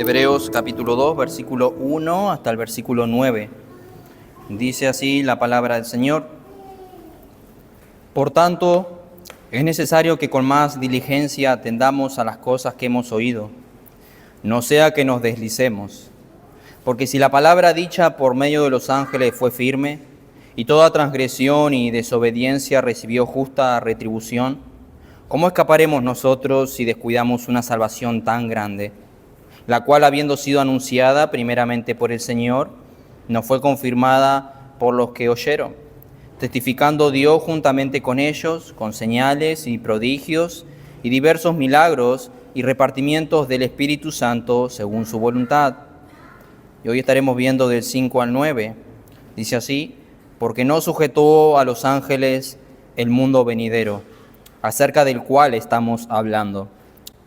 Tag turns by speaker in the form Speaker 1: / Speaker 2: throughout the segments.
Speaker 1: Hebreos capítulo 2, versículo 1 hasta el versículo 9. Dice así la palabra del Señor. Por tanto, es necesario que con más diligencia atendamos a las cosas que hemos oído, no sea que nos deslicemos. Porque si la palabra dicha por medio de los ángeles fue firme, y toda transgresión y desobediencia recibió justa retribución, ¿cómo escaparemos nosotros si descuidamos una salvación tan grande, la cual, habiendo sido anunciada primeramente por el Señor, nos fue confirmada por los que oyeron, testificando Dios juntamente con ellos, con señales y prodigios y diversos milagros y repartimientos del Espíritu Santo según su voluntad? Y hoy estaremos viendo del 5 al 9. Dice así: porque no sujetó a los ángeles el mundo venidero, acerca del cual estamos hablando.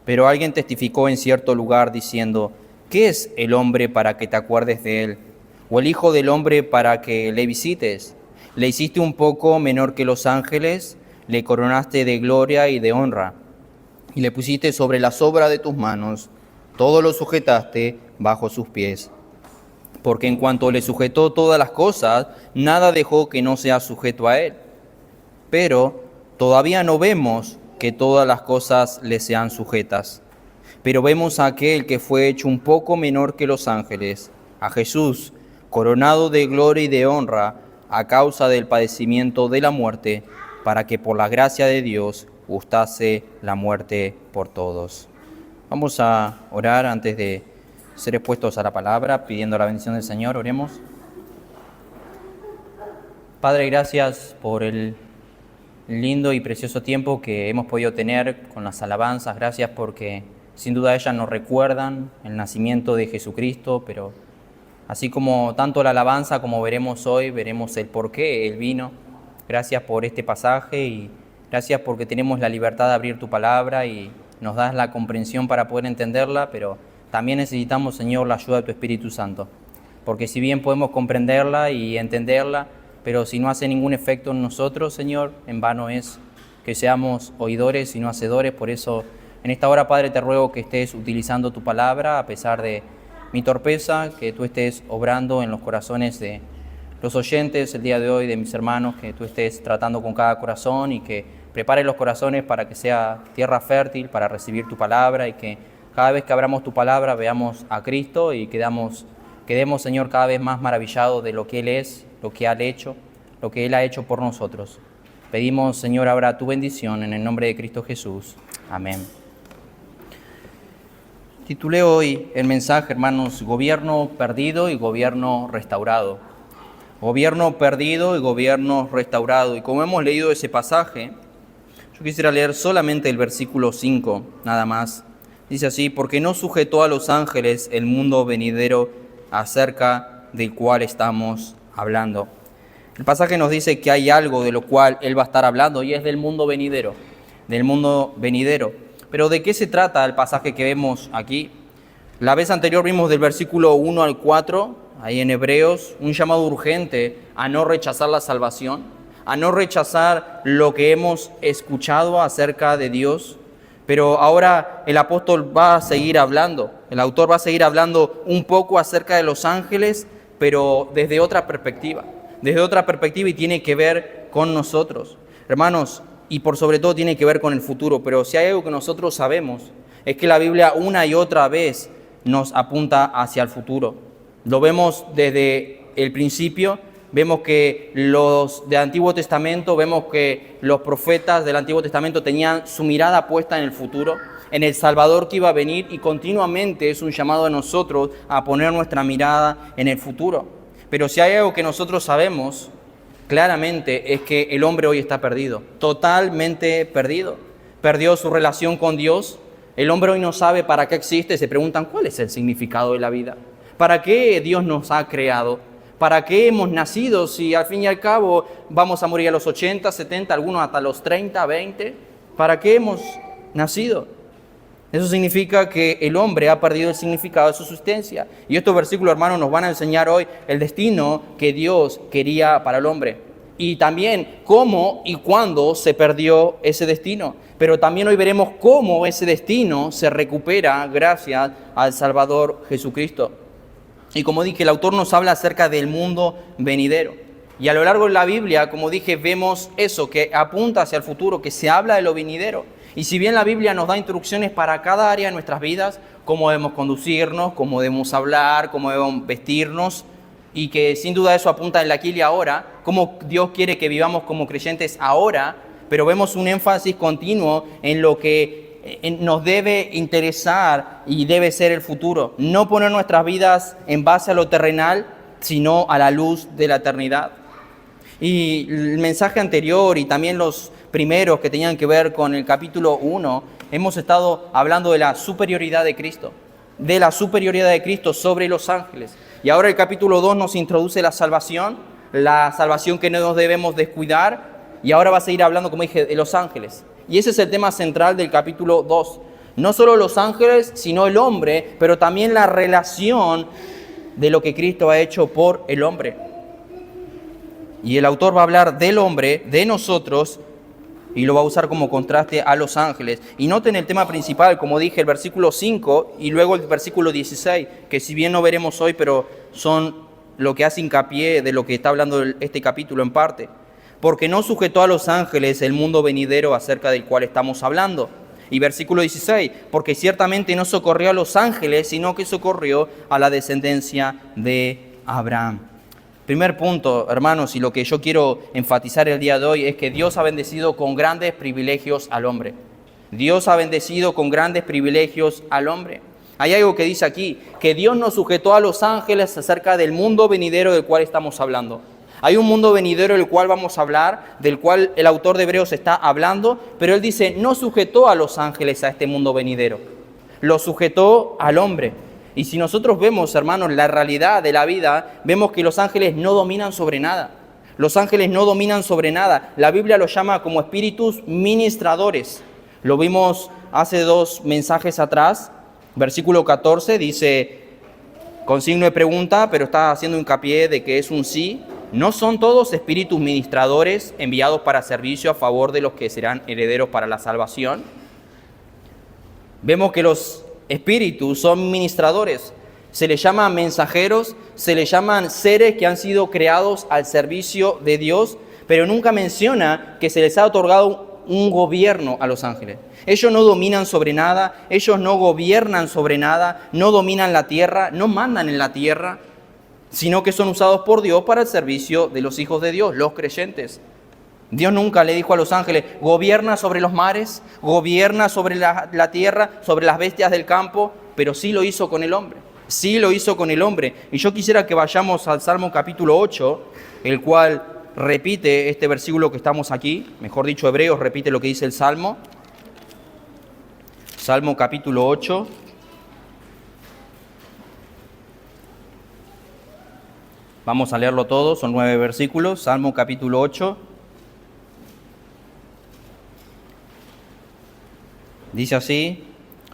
Speaker 1: Pero alguien testificó en cierto lugar diciendo: ¿qué es el hombre para que te acuerdes de él? ¿O el hijo del hombre para que le visites? Le hiciste un poco menor que los ángeles, le coronaste de gloria y de honra, y le pusiste sobre la sobra de tus manos, todo lo sujetaste bajo sus pies. Porque en cuanto le sujetó todas las cosas, nada dejó que no sea sujeto a él. Pero todavía no vemos que todas las cosas le sean sujetas. Pero vemos a aquel que fue hecho un poco menor que los ángeles, a Jesús, coronado de gloria y de honra a causa del padecimiento de la muerte, para que por la gracia de Dios gustase la muerte por todos. Vamos a orar antes de ser expuestos a la palabra, pidiendo la bendición del Señor. Oremos. Padre, gracias por el lindo y precioso tiempo que hemos podido tener con las alabanzas. Gracias porque sin duda ellas nos recuerdan el nacimiento de Jesucristo, pero así como tanto la alabanza como veremos hoy, veremos el por qué Él vino. Gracias por este pasaje y gracias porque tenemos la libertad de abrir tu palabra y nos das la comprensión para poder entenderla, pero también necesitamos, Señor, la ayuda de tu Espíritu Santo. Porque si bien podemos comprenderla y entenderla, pero si no hace ningún efecto en nosotros, Señor, en vano es que seamos oidores y no hacedores. Por eso, en esta hora, Padre, te ruego que estés utilizando tu palabra, a pesar de mi torpeza, que tú estés obrando en los corazones de los oyentes el día de hoy, de mis hermanos, que tú estés tratando con cada corazón y que prepares los corazones para que sea tierra fértil para recibir tu palabra y que cada vez que abramos tu palabra veamos a Cristo y quedemos, Señor, cada vez más maravillados de lo que Él es, lo que Él ha hecho por nosotros. Pedimos, Señor, ahora tu bendición en el nombre de Cristo Jesús. Amén. Titulé hoy el mensaje, hermanos, Gobierno perdido y gobierno restaurado. Gobierno perdido y gobierno restaurado. Y como hemos leído ese pasaje, yo quisiera leer solamente el versículo 5, nada más. Dice así: porque no sujetó a los ángeles el mundo venidero acerca del cual estamos hablando. El pasaje nos dice que hay algo de lo cual Él va a estar hablando y es del mundo venidero, del mundo venidero. Pero ¿de qué se trata el pasaje que vemos aquí? La vez anterior vimos del versículo 1 al 4, ahí en Hebreos, un llamado urgente a no rechazar la salvación, a no rechazar lo que hemos escuchado acerca de Dios. Pero ahora el apóstol va a seguir hablando, el autor va a seguir hablando un poco acerca de los ángeles, pero desde otra perspectiva y tiene que ver con nosotros, hermanos, y por sobre todo tiene que ver con el futuro. Pero si hay algo que nosotros sabemos, es que la Biblia una y otra vez nos apunta hacia el futuro. Lo vemos desde el principio. Vemos que los del Antiguo Testamento, vemos que los profetas del Antiguo Testamento tenían su mirada puesta en el futuro, en el Salvador que iba a venir, y continuamente es un llamado a nosotros a poner nuestra mirada en el futuro. Pero si hay algo que nosotros sabemos claramente es que el hombre hoy está perdido, totalmente perdido. Perdió su relación con Dios. El hombre hoy no sabe para qué existe. Se preguntan: ¿cuál es el significado de la vida? ¿Para qué Dios nos ha creado? ¿Para qué hemos nacido si al fin y al cabo vamos a morir a los 80, 70, algunos hasta los 30, 20? ¿Para qué hemos nacido? Eso significa que el hombre ha perdido el significado de su existencia. Y estos versículos, hermanos, nos van a enseñar hoy el destino que Dios quería para el hombre. y también cómo y cuándo se perdió ese destino. Pero también hoy veremos cómo ese destino se recupera gracias al Salvador Jesucristo. Y como dije, el autor nos habla acerca del mundo venidero. Y a lo largo de la Biblia, como dije, vemos eso, que apunta hacia el futuro, que se habla de lo venidero. Y si bien la Biblia nos da instrucciones para cada área de nuestras vidas, cómo debemos conducirnos, cómo debemos hablar, cómo debemos vestirnos, y que sin duda eso apunta en el aquí y ahora, cómo Dios quiere que vivamos como creyentes ahora, pero vemos un énfasis continuo en lo que nos debe interesar y debe ser el futuro. No poner nuestras vidas en base a lo terrenal, sino a la luz de la eternidad. Y el mensaje anterior y también los primeros que tenían que ver con el capítulo 1, hemos estado hablando de la superioridad de Cristo sobre los ángeles. Y ahora el capítulo 2 nos introduce la salvación que no nos debemos descuidar, y ahora va a seguir hablando, como dije, de los ángeles. Y ese es el tema central del capítulo 2. No solo los ángeles, sino el hombre, pero también la relación de lo que Cristo ha hecho por el hombre. Y el autor va a hablar del hombre, de nosotros, y lo va a usar como contraste a los ángeles. Y noten el tema principal, como dije, el versículo 5 y luego el versículo 16, que si bien no veremos hoy, pero son lo que hace hincapié de lo que está hablando este capítulo en parte. Porque no sujetó a los ángeles el mundo venidero acerca del cual estamos hablando. Y versículo 16, porque ciertamente no socorrió a los ángeles, sino que socorrió a la descendencia de Abraham. Primer punto, hermanos, y lo que yo quiero enfatizar el día de hoy es que Dios ha bendecido con grandes privilegios al hombre. Dios ha bendecido con grandes privilegios al hombre. Hay algo que dice aquí, que Dios nos sujetó a los ángeles acerca del mundo venidero del cual estamos hablando. Hay un mundo venidero del cual vamos a hablar, del cual el autor de Hebreos está hablando, pero él dice, no sujetó a los ángeles a este mundo venidero, lo sujetó al hombre. Y si nosotros vemos, hermanos, la realidad de la vida, vemos que los ángeles no dominan sobre nada. Los ángeles no dominan sobre nada. La Biblia los llama como espíritus ministradores. Lo vimos hace 2 mensajes atrás. Versículo 14 dice, con signo de pregunta, pero está haciendo hincapié de que es un sí. ¿No son todos espíritus ministradores enviados para servicio a favor de los que serán herederos para la salvación? Vemos que los espíritus son ministradores, se les llama mensajeros, se les llaman seres que han sido creados al servicio de Dios, pero nunca menciona que se les ha otorgado un gobierno a los ángeles. Ellos no dominan sobre nada, ellos no gobiernan sobre nada, no dominan la tierra, no mandan en la tierra, sino que son usados por Dios para el servicio de los hijos de Dios, los creyentes. Dios nunca le dijo a los ángeles, gobierna sobre los mares, gobierna sobre la tierra, sobre las bestias del campo, pero sí lo hizo con el hombre. Sí lo hizo con el hombre. Y yo quisiera que vayamos al Salmo capítulo 8, el cual repite este versículo que estamos aquí, mejor dicho, Hebreos repite lo que dice el Salmo. Salmo capítulo 8. Vamos a leerlo todo, son 9 versículos. Salmo capítulo 8. Dice así,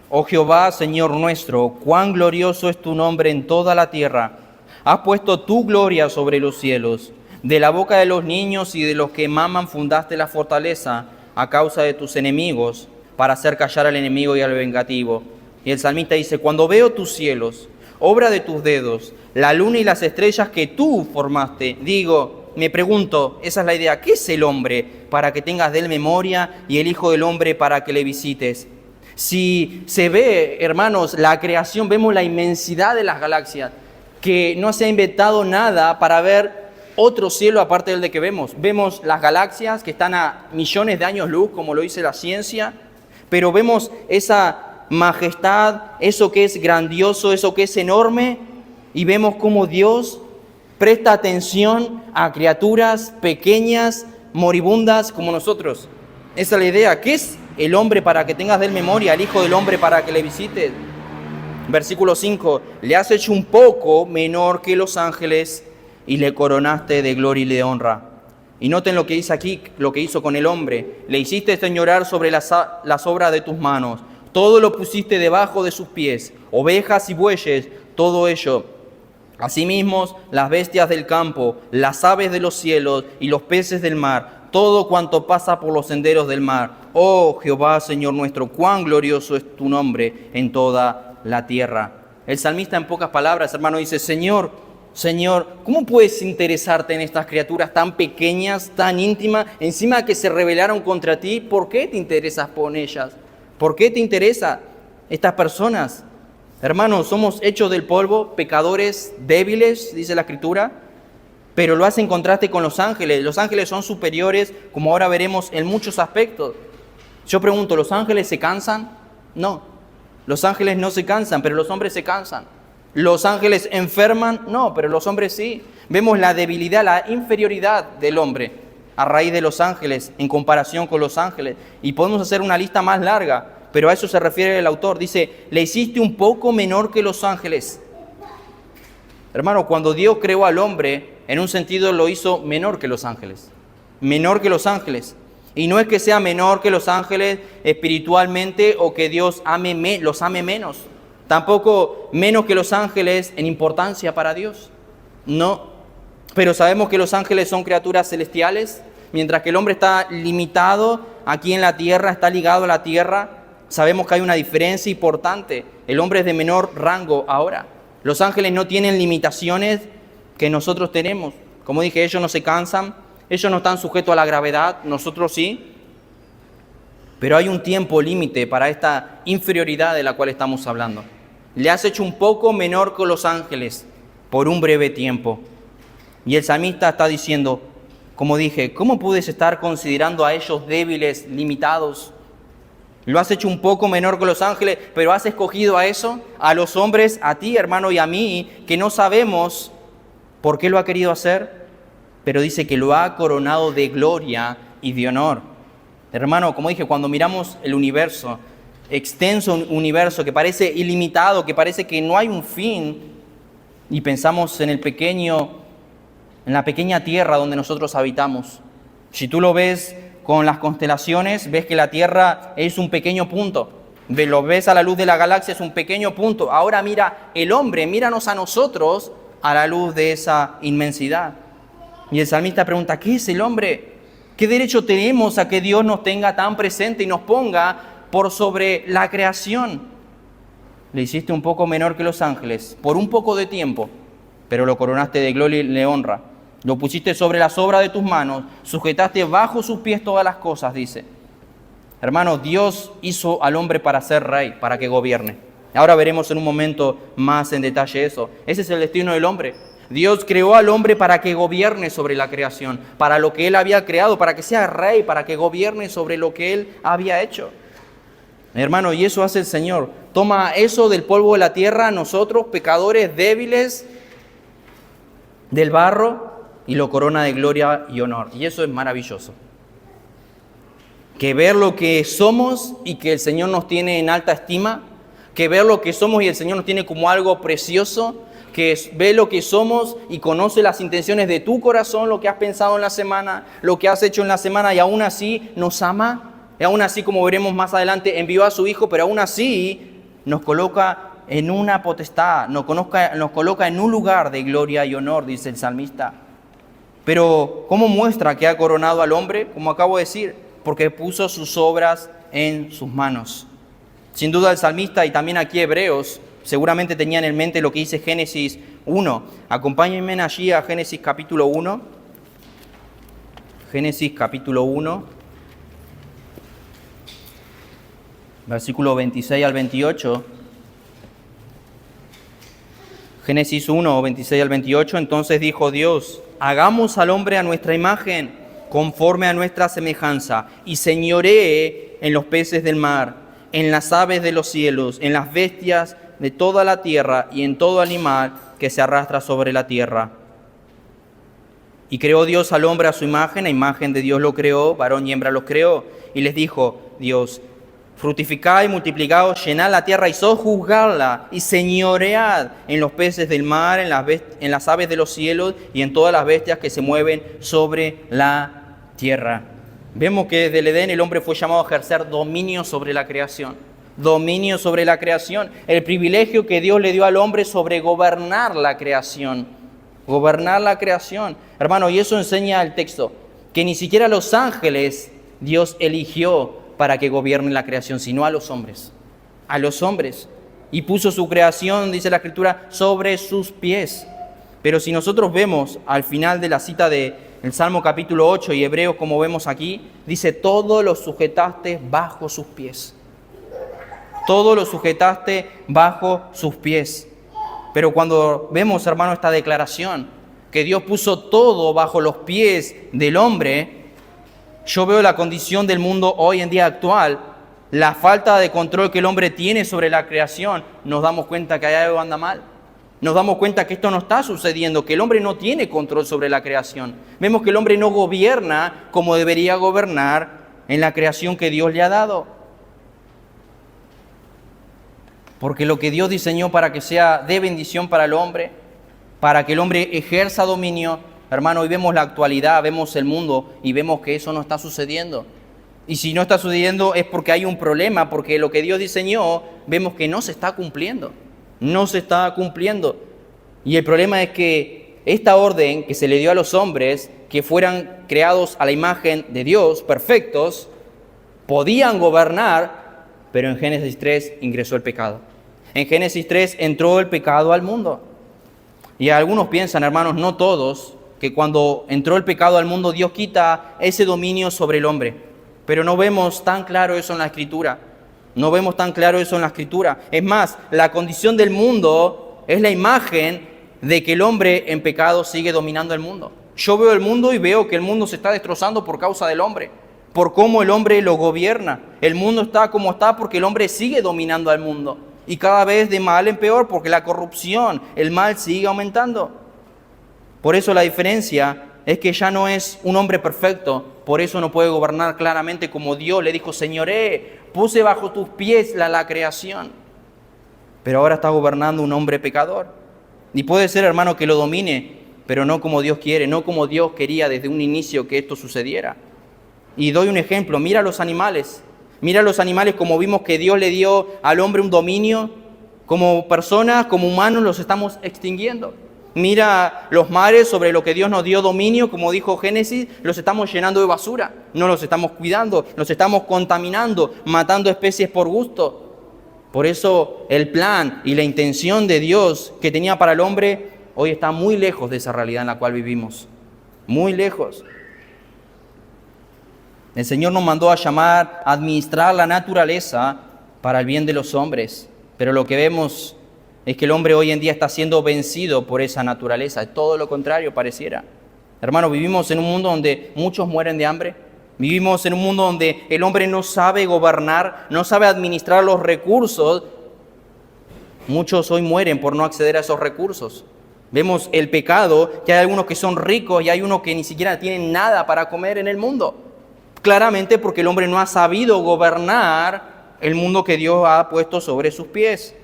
Speaker 1: oh Jehová, Señor nuestro, cuán glorioso es tu nombre en toda la tierra. Has puesto tu gloria sobre los cielos. De la boca de los niños y de los que maman fundaste la fortaleza a causa de tus enemigos, para hacer callar al enemigo y al vengativo. Y el salmista dice, cuando veo tus cielos, obra de tus dedos, la luna y las estrellas que tú formaste, digo, me pregunto, esa es la idea, ¿qué es el hombre para que tengas de él memoria y el hijo del hombre para que le visites? Si se ve, hermanos, la creación, vemos la inmensidad de las galaxias, que no se ha inventado nada para ver otro cielo aparte del de que vemos. Vemos las galaxias que están a millones de años luz, como lo dice la ciencia, pero vemos esa majestad, eso que es grandioso, eso que es enorme, y vemos cómo Dios presta atención a criaturas pequeñas, moribundas como nosotros. Esa es la idea. ¿Qué es el hombre para que tengas de él memoria, el hijo del hombre para que le visites? Versículo 5, le has hecho un poco menor que los ángeles y le coronaste de gloria y de honra. Y noten lo que dice aquí, lo que hizo con el hombre. Le hiciste señorar sobre las obras de tus manos. Todo lo pusiste debajo de sus pies, ovejas y bueyes, todo ello Asimismo, las bestias del campo, las aves de los cielos y los peces del mar, todo cuanto pasa por los senderos del mar. Oh Jehová, Señor nuestro, cuán glorioso es tu nombre en toda la tierra. El salmista, en pocas palabras, hermano, dice: Señor, Señor, ¿cómo puedes interesarte en estas criaturas tan pequeñas, tan íntimas, encima que se rebelaron contra ti? ¿Por qué te interesas por ellas? ¿Por qué te interesan estas personas? Hermanos, somos hechos del polvo, pecadores débiles, dice la Escritura, pero lo hace en contraste con los ángeles. Los ángeles son superiores, como ahora veremos, en muchos aspectos. Yo pregunto, ¿los ángeles se cansan? No, los ángeles no se cansan, pero los hombres se cansan. ¿Los ángeles enferman? No, pero los hombres sí. Vemos la debilidad, la inferioridad del hombre a raíz de los ángeles en comparación con los ángeles. Y podemos hacer una lista más larga, pero a eso se refiere el autor. Dice: le hiciste un poco menor que los ángeles. Hermano, cuando Dios creó al hombre, en un sentido lo hizo menor que los ángeles. Menor que los ángeles. Y no es que sea menor que los ángeles espiritualmente o que Dios los ame menos. Tampoco menos que los ángeles en importancia para Dios. No. Pero sabemos que los ángeles son criaturas celestiales, mientras que el hombre está limitado aquí en la tierra, está ligado a la tierra. Sabemos que hay una diferencia importante. El hombre es de menor rango ahora. Los ángeles no tienen limitaciones que nosotros tenemos. Como dije, ellos no se cansan, ellos no están sujetos a la gravedad, nosotros sí. Pero hay un tiempo límite para esta inferioridad de la cual estamos hablando. Le has hecho un poco menor que los ángeles por un breve tiempo. Y el salmista está diciendo, como dije, ¿cómo puedes estar considerando a ellos débiles, limitados? Lo has hecho un poco menor que los ángeles, pero has escogido a eso, a los hombres, a ti, hermano, y a mí, que no sabemos por qué lo ha querido hacer, pero dice que lo ha coronado de gloria y de honor. Hermano, como dije, cuando miramos el universo, extenso universo que parece ilimitado, que parece que no hay un fin, y pensamos en la pequeña tierra donde nosotros habitamos. Si tú lo ves con las constelaciones, ves que la Tierra es un pequeño punto. Lo ves a la luz de la galaxia, es un pequeño punto. Ahora mira el hombre, míranos a nosotros a la luz de esa inmensidad. Y el salmista pregunta, ¿qué es el hombre? ¿Qué derecho tenemos a que Dios nos tenga tan presente y nos ponga por sobre la creación? Le hiciste un poco menor que los ángeles, por un poco de tiempo, pero lo coronaste de gloria y de honra. Lo pusiste sobre las obras de tus manos, sujetaste bajo sus pies todas las cosas, dice. Hermano, Dios hizo al hombre para ser rey, para que gobierne. Ahora veremos en un momento más en detalle eso. Ese es el destino del hombre. Dios creó al hombre para que gobierne sobre la creación, para lo que Él había creado, para que sea rey, para que gobierne sobre lo que Él había hecho. Hermano, y eso hace el Señor. Toma eso del polvo de la tierra, nosotros, pecadores débiles, del barro, y lo corona de gloria y honor. Y eso es maravilloso. Que ver lo que somos y que el Señor nos tiene en alta estima, que ver lo que somos y el Señor nos tiene como algo precioso, que ve lo que somos y conoce las intenciones de tu corazón, lo que has pensado en la semana, lo que has hecho en la semana, y aún así nos ama, y aún así, como veremos más adelante, envió a su Hijo, pero aún así nos coloca en una potestad, nos coloca en un lugar de gloria y honor, dice el salmista. Pero, ¿cómo muestra que ha coronado al hombre? Como acabo de decir, porque puso sus obras en sus manos. Sin duda el salmista y también aquí Hebreos seguramente tenían en mente lo que dice Génesis 1. Acompáñenme allí a Génesis capítulo 1. Génesis capítulo 1, versículo 26 al 28. Génesis 1, 26 al 28. Entonces dijo Dios: hagamos al hombre a nuestra imagen, conforme a nuestra semejanza, y señoree en los peces del mar, en las aves de los cielos, en las bestias de toda la tierra y en todo animal que se arrastra sobre la tierra. Y creó Dios al hombre a su imagen, a imagen de Dios lo creó, varón y hembra los creó. Y les dijo Dios: fructificad y multiplicaos, llenad la tierra y sojuzgadla, y señoread en los peces del mar, en las aves de los cielos y en todas las bestias que se mueven sobre la tierra. Vemos que desde el Edén el hombre fue llamado a ejercer dominio sobre la creación. dominio sobre la creación, el privilegio que Dios le dio al hombre sobre gobernar la creación. Gobernar la creación. Hermano, y eso enseña el texto, que ni siquiera a los ángeles Dios eligió para que gobiernen la creación, sino a los hombres. A los hombres. Y puso su creación, dice la Escritura, sobre sus pies. Pero si nosotros vemos al final de la cita del Salmo capítulo 8 y Hebreos, como vemos aquí, dice, todo lo sujetaste bajo sus pies. Todo lo sujetaste bajo sus pies. Pero cuando vemos, hermano, esta declaración, que Dios puso todo bajo los pies del hombre, yo veo la condición del mundo hoy en día actual, la falta de control que el hombre tiene sobre la creación, nos damos cuenta que hay algo anda mal. Nos damos cuenta que esto no está sucediendo, que el hombre no tiene control sobre la creación. Vemos que el hombre no gobierna como debería gobernar en la creación que Dios le ha dado. Porque lo que Dios diseñó para que sea de bendición para el hombre, para que el hombre ejerza dominio, hermano, hoy vemos la actualidad, vemos el mundo y vemos que eso no está sucediendo. Y si no está sucediendo es porque hay un problema, porque lo que Dios diseñó vemos que no se está cumpliendo. No se está cumpliendo. Y el problema es que esta orden que se le dio a los hombres, que fueran creados a la imagen de Dios, perfectos, podían gobernar, pero en Génesis 3 ingresó el pecado. En Génesis 3 entró el pecado al mundo. Y algunos piensan, hermanos, no todos, que cuando entró el pecado al mundo, Dios quita ese dominio sobre el hombre. Pero no vemos tan claro eso en la Escritura. No vemos tan claro eso en la Escritura. Es más, la condición del mundo es la imagen de que el hombre en pecado sigue dominando el mundo. Yo veo el mundo y veo que el mundo se está destrozando por causa del hombre, por cómo el hombre lo gobierna. El mundo está como está porque el hombre sigue dominando al mundo. Y cada vez de mal en peor porque la corrupción, el mal sigue aumentando. Por eso la diferencia es que ya no es un hombre perfecto, por eso no puede gobernar claramente como Dios le dijo, Señoré, puse bajo tus pies la creación. Pero ahora está gobernando un hombre pecador. Y puede ser, hermano, que lo domine, pero no como Dios quiere, no como Dios quería desde un inicio que esto sucediera. Y doy un ejemplo, mira los animales. Mira los animales como vimos que Dios le dio al hombre un dominio. Como personas, como humanos, los estamos extinguiendo. Mira los mares sobre lo que Dios nos dio dominio, como dijo Génesis, los estamos llenando de basura. No los estamos cuidando, los estamos contaminando, matando especies por gusto. Por eso el plan y la intención de Dios que tenía para el hombre hoy está muy lejos de esa realidad en la cual vivimos. Muy lejos. El Señor nos mandó a llamar, a administrar la naturaleza para el bien de los hombres. Pero lo que vemos es que el hombre hoy en día está siendo vencido por esa naturaleza. Todo lo contrario pareciera. Hermano, vivimos en un mundo donde muchos mueren de hambre. Vivimos en un mundo donde el hombre no sabe gobernar, no sabe administrar los recursos. Muchos hoy mueren por no acceder a esos recursos. Vemos el pecado, que hay algunos que son ricos y hay unos que ni siquiera tienen nada para comer en el mundo. Claramente porque el hombre no ha sabido gobernar el mundo que Dios ha puesto sobre sus pies.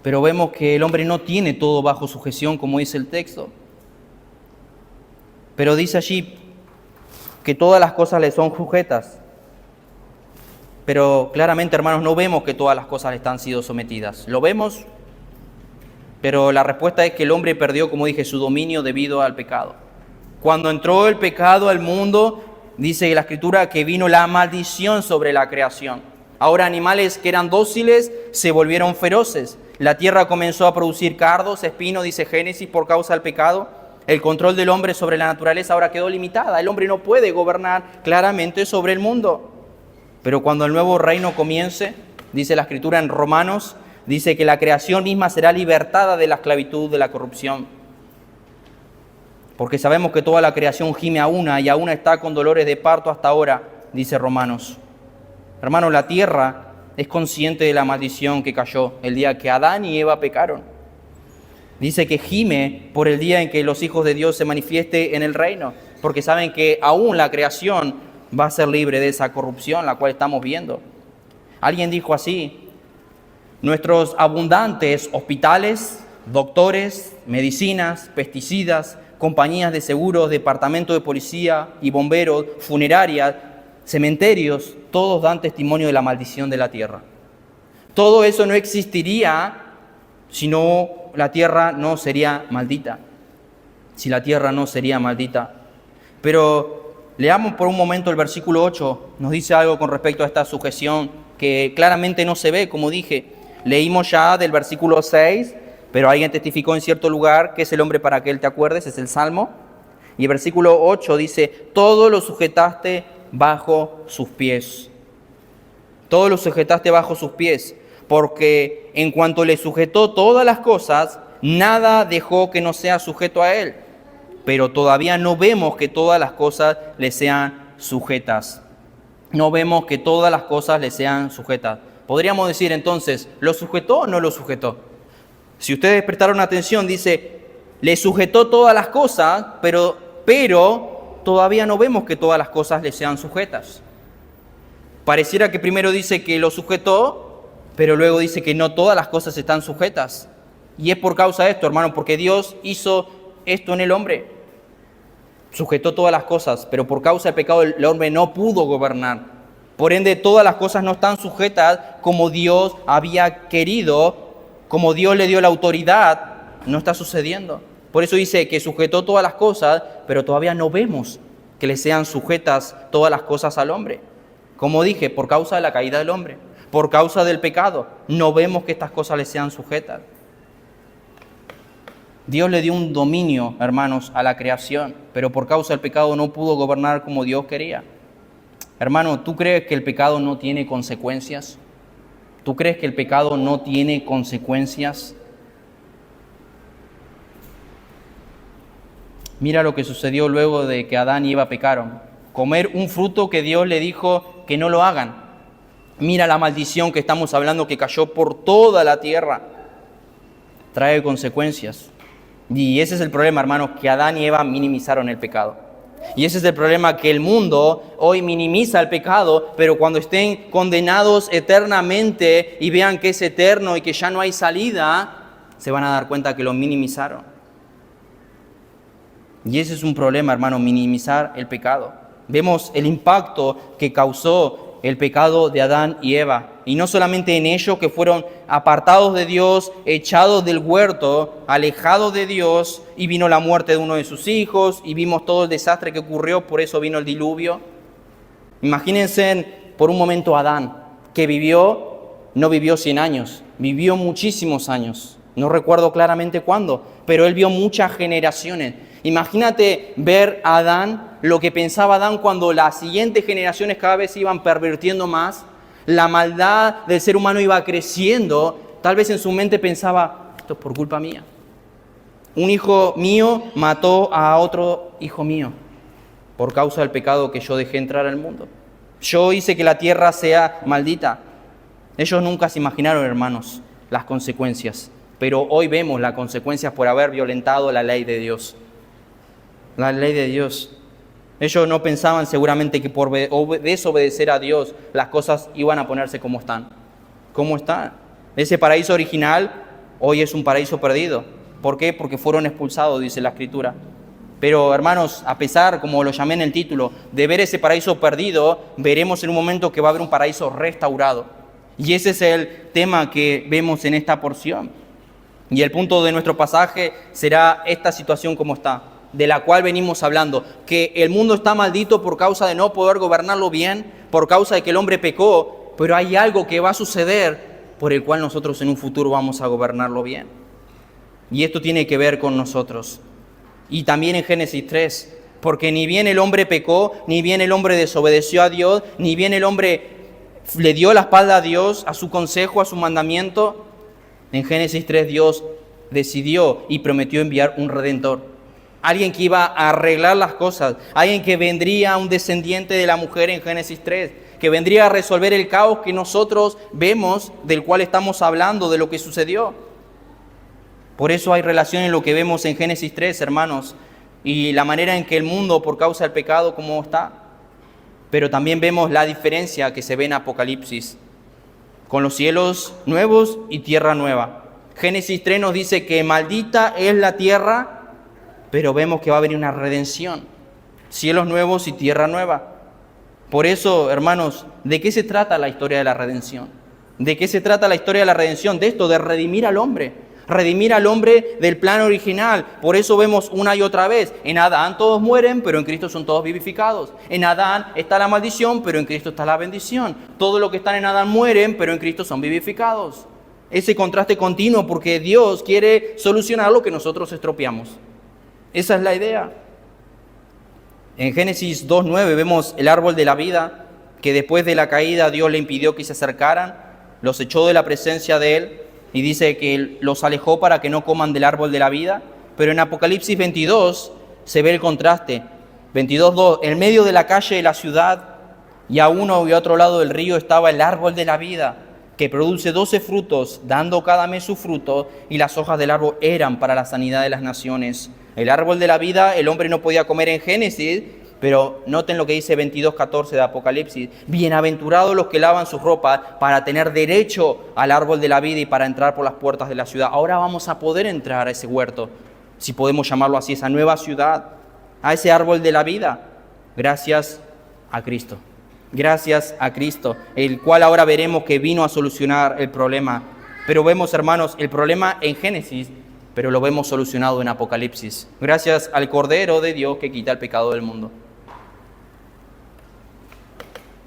Speaker 1: Pero vemos que el hombre no tiene todo bajo sujeción, como dice el texto. Pero dice allí que todas las cosas le son sujetas. Pero claramente, hermanos, no vemos que todas las cosas le están siendo sometidas. Lo vemos, pero la respuesta es que el hombre perdió, como dije, su dominio debido al pecado. Cuando entró el pecado al mundo, dice la Escritura que vino la maldición sobre la creación. Ahora animales que eran dóciles se volvieron feroces. La tierra comenzó a producir cardos, espinos, dice Génesis, por causa del pecado. El control del hombre sobre la naturaleza ahora quedó limitada. El hombre no puede gobernar claramente sobre el mundo. Pero cuando el nuevo reino comience, dice la Escritura en Romanos, dice que la creación misma será libertada de la esclavitud, de la corrupción. Porque sabemos que toda la creación gime a una y aún está con dolores de parto hasta ahora, dice Romanos. Hermano, la tierra es consciente de la maldición que cayó el día que Adán y Eva pecaron. Dice que gime por el día en que los hijos de Dios se manifieste en el reino, porque saben que aún la creación va a ser libre de esa corrupción la cual estamos viendo. Alguien dijo así: nuestros abundantes hospitales, doctores, medicinas, pesticidas, compañías de seguros, departamentos de policía y bomberos, funerarias, cementerios, todos dan testimonio de la maldición de la tierra. Todo eso no existiría si no la tierra no sería maldita. Si la tierra no sería maldita. Pero leamos por un momento el versículo 8. Nos dice algo con respecto a esta sujeción que claramente no se ve, como dije. Leímos ya del versículo 6, pero alguien testificó en cierto lugar que es el hombre para que él te acuerdes, es el Salmo. Y el versículo 8 dice, todo lo sujetaste bajo sus pies. Todo lo sujetaste bajo sus pies, porque en cuanto le sujetó todas las cosas, nada dejó que no sea sujeto a él. Pero todavía no vemos que todas las cosas le sean sujetas. No vemos que todas las cosas le sean sujetas. Podríamos decir entonces, ¿lo sujetó o no lo sujetó? Si ustedes prestaron atención, dice, le sujetó todas las cosas, pero todavía no vemos que todas las cosas le sean sujetas. Pareciera que primero dice que lo sujetó, pero luego dice que no todas las cosas están sujetas. Y es por causa de esto, hermano, porque Dios hizo esto en el hombre. Sujetó todas las cosas, pero por causa del pecado el hombre no pudo gobernar. Por ende, todas las cosas no están sujetas como Dios había querido, como Dios le dio la autoridad, no está sucediendo. Por eso dice que sujetó todas las cosas, pero todavía no vemos que le sean sujetas todas las cosas al hombre. Como dije, por causa de la caída del hombre, por causa del pecado, no vemos que estas cosas le sean sujetas. Dios le dio un dominio, hermanos, a la creación, pero por causa del pecado no pudo gobernar como Dios quería. Hermano, ¿tú crees que el pecado no tiene consecuencias? ¿Tú crees que el pecado no tiene consecuencias? Mira lo que sucedió luego de que Adán y Eva pecaron. Comer un fruto que Dios le dijo que no lo hagan. Mira la maldición que estamos hablando que cayó por toda la tierra. Trae consecuencias. Y ese es el problema, hermanos, que Adán y Eva minimizaron el pecado. Y ese es el problema, que el mundo hoy minimiza el pecado, pero cuando estén condenados eternamente y vean que es eterno y que ya no hay salida, se van a dar cuenta que lo minimizaron. Y ese es un problema, hermano, minimizar el pecado. Vemos el impacto que causó el pecado de Adán y Eva. Y no solamente en ellos, que fueron apartados de Dios, echados del huerto, alejados de Dios, y vino la muerte de uno de sus hijos, y vimos todo el desastre que ocurrió, por eso vino el diluvio. Imagínense por un momento Adán, que no vivió 100 años, vivió muchísimos años. No recuerdo claramente cuándo, pero él vio muchas generaciones. Imagínate ver a Adán, lo que pensaba Adán cuando las siguientes generaciones cada vez iban pervirtiendo más. La maldad del ser humano iba creciendo. Tal vez en su mente pensaba, esto es por culpa mía. Un hijo mío mató a otro hijo mío por causa del pecado que yo dejé entrar al mundo. Yo hice que la tierra sea maldita. Ellos nunca se imaginaron, hermanos, las consecuencias. Pero hoy vemos las consecuencias por haber violentado la ley de Dios. La ley de Dios. Ellos no pensaban seguramente que por desobedecer a Dios las cosas iban a ponerse como están. ¿Cómo están? Ese paraíso original hoy es un paraíso perdido. ¿Por qué? Porque fueron expulsados, dice la Escritura. Pero hermanos, a pesar, como lo llamé en el título, de ver ese paraíso perdido, veremos en un momento que va a haber un paraíso restaurado. Y ese es el tema que vemos en esta porción. Y el punto de nuestro pasaje será esta situación como está, de la cual venimos hablando, que el mundo está maldito por causa de no poder gobernarlo bien, por causa de que el hombre pecó, pero hay algo que va a suceder por el cual nosotros en un futuro vamos a gobernarlo bien. Y esto tiene que ver con nosotros. Y también en Génesis 3, porque ni bien el hombre pecó, ni bien el hombre desobedeció a Dios, ni bien el hombre le dio la espalda a Dios, a su consejo, a su mandamiento. En Génesis 3 Dios decidió y prometió enviar un Redentor. Alguien que iba a arreglar las cosas, alguien que vendría, un descendiente de la mujer en Génesis 3, que vendría a resolver el caos que nosotros vemos, del cual estamos hablando, de lo que sucedió. Por eso hay relación en lo que vemos en Génesis 3, hermanos, y la manera en que el mundo, por causa del pecado, cómo está. Pero también vemos la diferencia que se ve en Apocalipsis, con los cielos nuevos y tierra nueva. Génesis 3 nos dice que maldita es la tierra, pero vemos que va a venir una redención, cielos nuevos y tierra nueva. Por eso, hermanos, ¿de qué se trata la historia de la redención? ¿De qué se trata la historia de la redención? De esto, de redimir al hombre. Redimir al hombre del plan original. Por eso vemos una y otra vez, en Adán todos mueren, pero en Cristo son todos vivificados. En Adán está la maldición, pero en Cristo está la bendición. Todos los que están en Adán mueren, pero en Cristo son vivificados. Ese contraste continuo, porque Dios quiere solucionar lo que nosotros estropeamos. Esa es la idea. En Génesis 2:9 vemos el árbol de la vida, que después de la caída Dios le impidió que se acercaran, los echó de la presencia de Él, y dice que los alejó para que no coman del árbol de la vida. Pero en Apocalipsis 22 se ve el contraste. 22:2, en medio de la calle de la ciudad y a uno y a otro lado del río estaba el árbol de la vida, que produce 12 frutos, dando cada mes su fruto, y las hojas del árbol eran para la sanidad de las naciones. El árbol de la vida, el hombre no podía comer en Génesis, pero noten lo que dice 22:14 de Apocalipsis. Bienaventurados los que lavan sus ropas para tener derecho al árbol de la vida y para entrar por las puertas de la ciudad. Ahora vamos a poder entrar a ese huerto, si podemos llamarlo así, esa nueva ciudad, a ese árbol de la vida, gracias a Cristo. Gracias a Cristo, el cual ahora veremos que vino a solucionar el problema. Pero vemos, hermanos, el problema en Génesis, pero lo vemos solucionado en Apocalipsis. Gracias al Cordero de Dios que quita el pecado del mundo.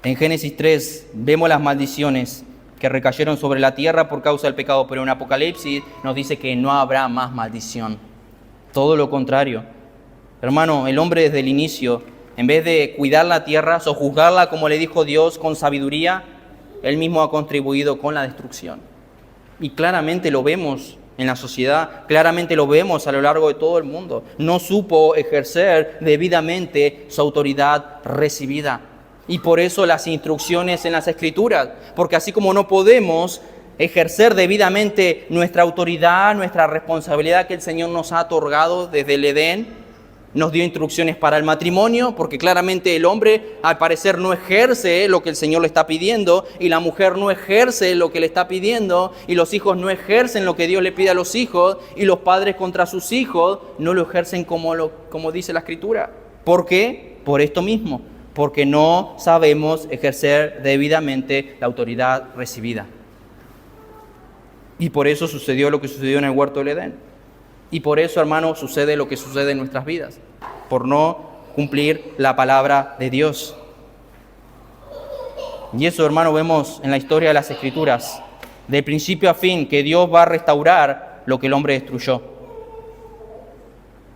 Speaker 1: En Génesis 3 vemos las maldiciones que recayeron sobre la tierra por causa del pecado, pero en Apocalipsis nos dice que no habrá más maldición. Todo lo contrario. Hermano, el hombre desde el inicio, en vez de cuidar la tierra, sojuzgarla como le dijo Dios con sabiduría, él mismo ha contribuido con la destrucción. Y claramente lo vemos en la sociedad, claramente lo vemos a lo largo de todo el mundo. No supo ejercer debidamente su autoridad recibida. Y por eso las instrucciones en las Escrituras, porque así como no podemos ejercer debidamente nuestra autoridad, nuestra responsabilidad que el Señor nos ha otorgado desde el Edén, nos dio instrucciones para el matrimonio, porque claramente el hombre al parecer no ejerce lo que el Señor le está pidiendo, y la mujer no ejerce lo que le está pidiendo, y los hijos no ejercen lo que Dios le pide a los hijos, y los padres contra sus hijos no lo ejercen como dice la Escritura. ¿Por qué? Por esto mismo, porque no sabemos ejercer debidamente la autoridad recibida. Y por eso sucedió lo que sucedió en el huerto del Edén. Y por eso, hermano, sucede lo que sucede en nuestras vidas, por no cumplir la palabra de Dios. Y eso, hermano, vemos en la historia de las Escrituras, de principio a fin, que Dios va a restaurar lo que el hombre destruyó.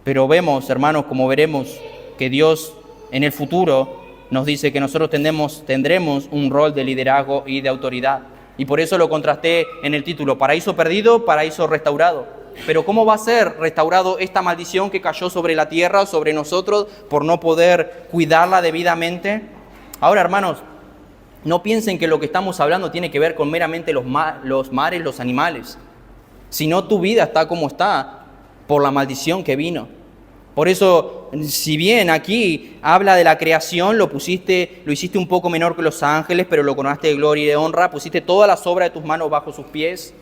Speaker 1: Pero vemos, hermanos, como veremos, que Dios en el futuro nos dice que nosotros tendremos un rol de liderazgo y de autoridad. Y por eso lo contrasté en el título, paraíso perdido, paraíso restaurado. Pero ¿cómo va a ser restaurado esta maldición que cayó sobre la tierra, sobre nosotros, por no poder cuidarla debidamente? Ahora, hermanos, no piensen que lo que estamos hablando tiene que ver con meramente los mares, los animales. Sino tu vida está como está por la maldición que vino. Por eso, si bien aquí habla de la creación, lo hiciste un poco menor que los ángeles, pero lo coronaste de gloria y de honra, pusiste todas las obras de tus manos bajo sus pies.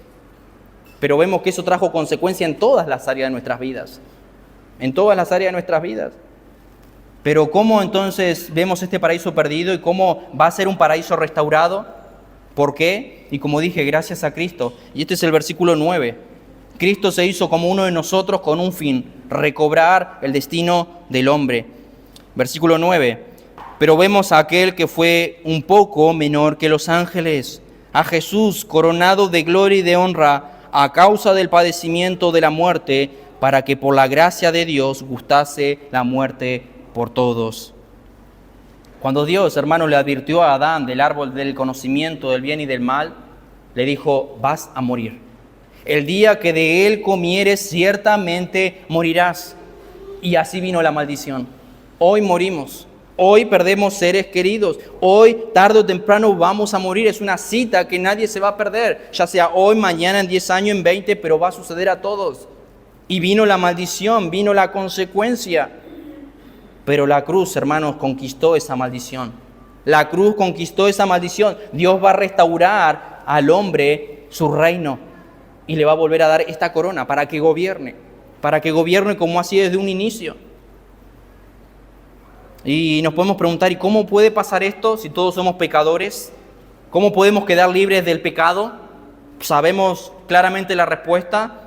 Speaker 1: Pero vemos que eso trajo consecuencia en todas las áreas de nuestras vidas. En todas las áreas de nuestras vidas. Pero ¿cómo entonces vemos este paraíso perdido y cómo va a ser un paraíso restaurado? ¿Por qué? Y como dije, gracias a Cristo. Y este es el versículo 9. Cristo se hizo como uno de nosotros con un fin, recobrar el destino del hombre. Versículo 9. Pero vemos a aquel que fue un poco menor que los ángeles, a Jesús coronado de gloria y de honra a causa del padecimiento de la muerte, para que por la gracia de Dios gustase la muerte por todos. Cuando Dios, hermano, le advirtió a Adán del árbol del conocimiento del bien y del mal, le dijo, vas a morir. El día que de él comieres, ciertamente morirás. Y así vino la maldición. Hoy morimos. Hoy perdemos seres queridos. Hoy, tarde o temprano, vamos a morir. Es una cita que nadie se va a perder. Ya sea hoy, mañana, en 10 años, en 20, pero va a suceder a todos. Y vino la maldición, vino la consecuencia. Pero la cruz, hermanos, conquistó esa maldición. La cruz conquistó esa maldición. Dios va a restaurar al hombre su reino. Y le va a volver a dar esta corona para que gobierne como así desde un inicio. Y nos podemos preguntar, ¿y cómo puede pasar esto si todos somos pecadores? ¿Cómo podemos quedar libres del pecado? Sabemos claramente la respuesta,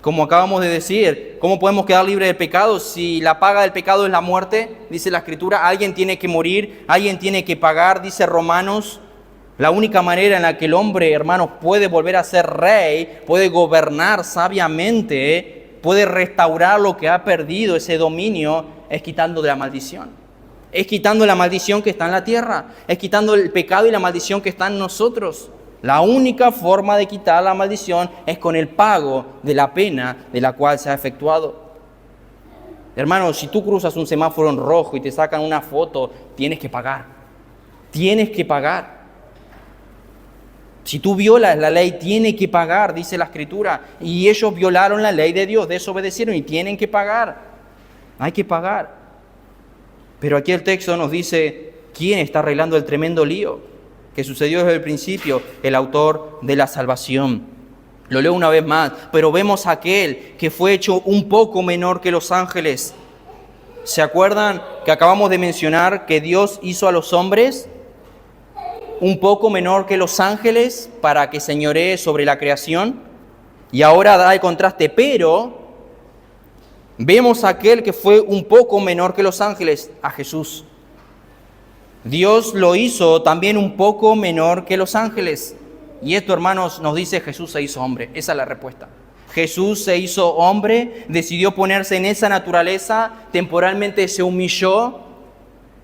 Speaker 1: como acabamos de decir. ¿Cómo podemos quedar libres del pecado si la paga del pecado es la muerte? Dice la Escritura, alguien tiene que morir, alguien tiene que pagar, dice Romanos. La única manera en la que el hombre, hermanos, puede volver a ser rey, puede gobernar sabiamente, puede restaurar lo que ha perdido, ese dominio, es quitando de la maldición. Es quitando la maldición que está en la tierra. Es quitando el pecado y la maldición que está en nosotros. La única forma de quitar la maldición es con el pago de la pena de la cual se ha efectuado. Hermano, si tú cruzas un semáforo en rojo y te sacan una foto, tienes que pagar. Tienes que pagar. Si tú violas la ley, tienes que pagar, dice la Escritura. Y ellos violaron la ley de Dios, desobedecieron y tienen que pagar. Hay que pagar. Pero aquí el texto nos dice quién está arreglando el tremendo lío que sucedió desde el principio, el autor de la salvación. Lo leo una vez más. Pero vemos a aquel que fue hecho un poco menor que los ángeles. ¿Se acuerdan que acabamos de mencionar que Dios hizo a los hombres un poco menor que los ángeles para que señoree sobre la creación? Y ahora da el contraste, pero vemos a aquel que fue un poco menor que los ángeles, a Jesús. Dios lo hizo también un poco menor que los ángeles. Y esto, hermanos, nos dice Jesús se hizo hombre. Esa es la respuesta. Jesús se hizo hombre, decidió ponerse en esa naturaleza, temporalmente se humilló,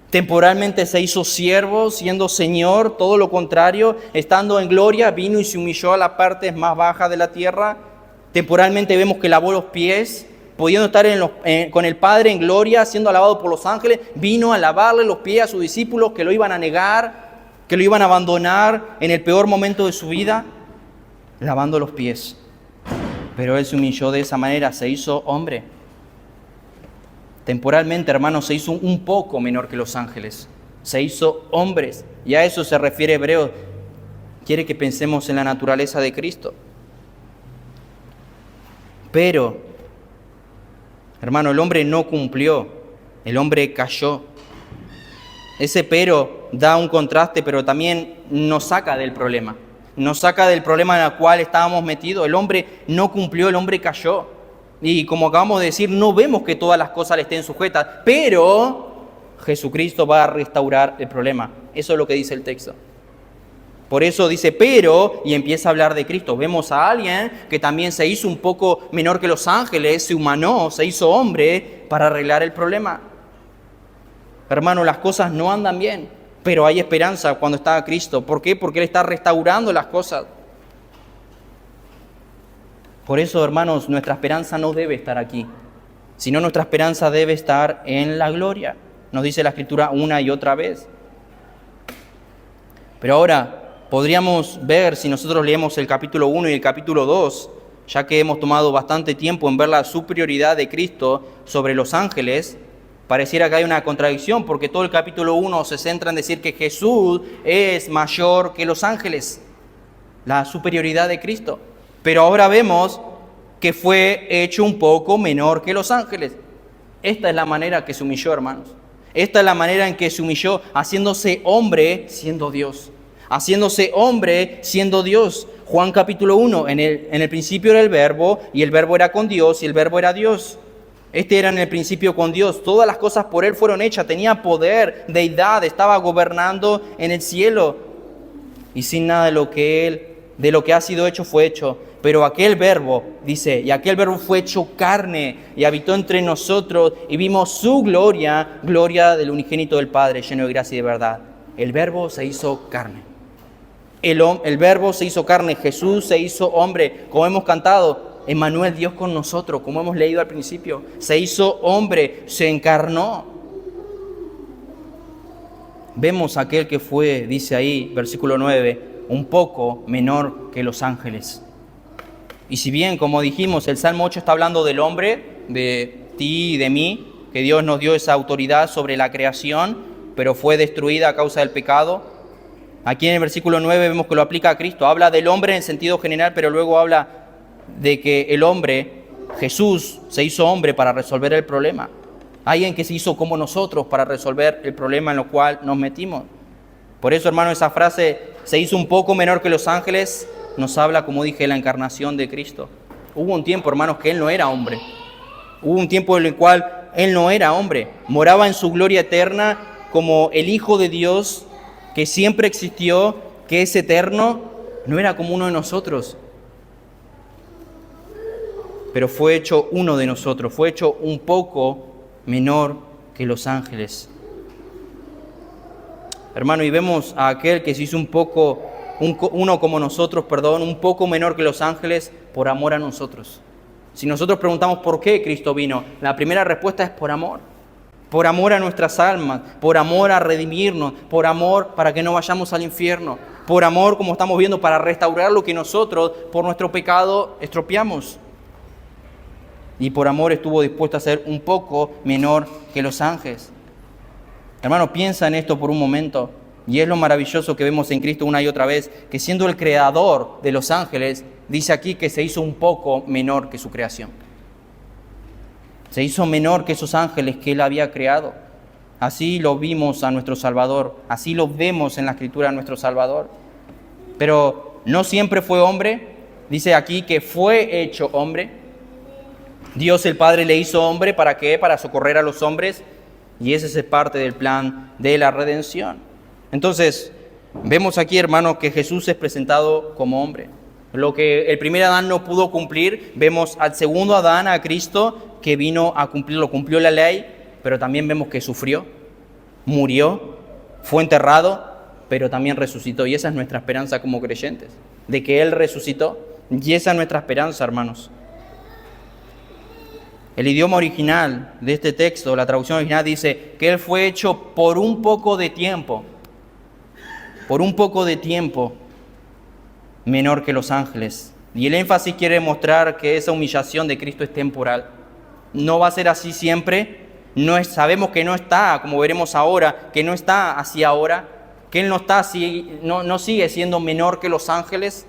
Speaker 1: temporalmente se hizo siervo, siendo Señor, todo lo contrario, estando en gloria, vino y se humilló a las partes más bajas de la tierra. Temporalmente vemos que lavó los pies, pudiendo estar con el Padre en gloria, siendo alabado por los ángeles, vino a lavarle los pies a sus discípulos que lo iban a negar, que lo iban a abandonar en el peor momento de su vida, lavando los pies. Pero Él se humilló de esa manera, se hizo hombre. Temporalmente, hermanos, se hizo un poco menor que los ángeles. Se hizo hombres. Y a eso se refiere Hebreos. Quiere que pensemos en la naturaleza de Cristo. Pero, hermano, el hombre no cumplió. El hombre cayó. Ese pero da un contraste, pero también nos saca del problema. Nos saca del problema en el cual estábamos metidos. El hombre no cumplió, el hombre cayó. Y como acabamos de decir, no vemos que todas las cosas le estén sujetas, pero Jesucristo va a restaurar el problema. Eso es lo que dice el texto. Por eso dice pero y empieza a hablar de Cristo. Vemos a alguien que también se hizo un poco menor que los ángeles, se humanó, se hizo hombre para arreglar el problema. Hermano, las cosas no andan bien, pero hay esperanza cuando está Cristo. ¿Por qué? Porque Él está restaurando las cosas. Por eso, hermanos, nuestra esperanza no debe estar aquí, sino nuestra esperanza debe estar en la gloria. Nos dice la Escritura una y otra vez. Pero ahora podríamos ver, si nosotros leemos el capítulo 1 y el capítulo 2, ya que hemos tomado bastante tiempo en ver la superioridad de Cristo sobre los ángeles, pareciera que hay una contradicción, porque todo el capítulo 1 se centra en decir que Jesús es mayor que los ángeles, la superioridad de Cristo. Pero ahora vemos que fue hecho un poco menor que los ángeles. Esta es la manera que se humilló, hermanos. Esta es la manera en que se humilló, haciéndose hombre siendo Dios. Haciéndose hombre siendo Dios. Juan capítulo 1, en el principio era el verbo, y el verbo era con Dios, y el verbo era Dios. Este era en el principio con Dios. Todas las cosas por Él fueron hechas. Tenía poder, deidad, estaba gobernando en el cielo. Y sin nada de lo que ha sido hecho fue hecho. Pero aquel verbo, dice, y aquel verbo fue hecho carne y habitó entre nosotros y vimos su gloria, gloria del unigénito del Padre, lleno de gracia y de verdad. El verbo se hizo carne. El verbo se hizo carne, Jesús se hizo hombre, como hemos cantado, Emmanuel, Dios con nosotros, como hemos leído al principio. Se hizo hombre, se encarnó. Vemos aquel que fue, dice ahí, versículo 9, un poco menor que los ángeles. Y si bien, como dijimos, el Salmo 8 está hablando del hombre, de ti y de mí, que Dios nos dio esa autoridad sobre la creación, pero fue destruida a causa del pecado. Aquí en el versículo 9 vemos que lo aplica a Cristo. Habla del hombre en sentido general, pero luego habla de que el hombre, Jesús, se hizo hombre para resolver el problema. Alguien que se hizo como nosotros para resolver el problema en el cual nos metimos. Por eso, hermano, esa frase, se hizo un poco menor que los ángeles, nos habla, como dije, de la encarnación de Cristo. Hubo un tiempo, hermanos, que Él no era hombre. Hubo un tiempo en el cual Él no era hombre. Moraba en su gloria eterna como el Hijo de Dios, que siempre existió, que es eterno. No era como uno de nosotros, pero fue hecho uno de nosotros, fue hecho un poco menor que los ángeles. Hermano, y vemos a aquel que se hizo uno como nosotros, un poco menor que los ángeles, por amor a nosotros. Si nosotros preguntamos por qué Cristo vino, la primera respuesta es por amor a nuestras almas, por amor a redimirnos, por amor para que no vayamos al infierno, por amor, como estamos viendo, para restaurar lo que nosotros por nuestro pecado estropeamos. Y por amor estuvo dispuesto a ser un poco menor que los ángeles. Hermano, piensa en esto por un momento. Y es lo maravilloso que vemos en Cristo una y otra vez, que siendo el creador de los ángeles, dice aquí que se hizo un poco menor que su creación. Se hizo menor que esos ángeles que Él había creado. Así lo vimos a nuestro Salvador, así lo vemos en la Escritura a nuestro Salvador. Pero no siempre fue hombre, dice aquí que fue hecho hombre. Dios el Padre le hizo hombre, ¿para qué? Para socorrer a los hombres, y ese es parte del plan de la redención. Entonces, vemos aquí, hermanos, que Jesús es presentado como hombre. Lo que el primer Adán no pudo cumplir, vemos al segundo Adán, a Cristo, que vino a cumplirlo, cumplió la ley, pero también vemos que sufrió, murió, fue enterrado, pero también resucitó. Y esa es nuestra esperanza como creyentes, de que Él resucitó. Y esa es nuestra esperanza, hermanos. El idioma original de este texto, la traducción original, dice que Él fue hecho por un poco de tiempo, menor que los ángeles. Y el énfasis quiere mostrar que esa humillación de Cristo es temporal. No va a ser así siempre. Sabemos que no está, como veremos ahora, que no está así ahora, que Él no sigue siendo menor que los ángeles,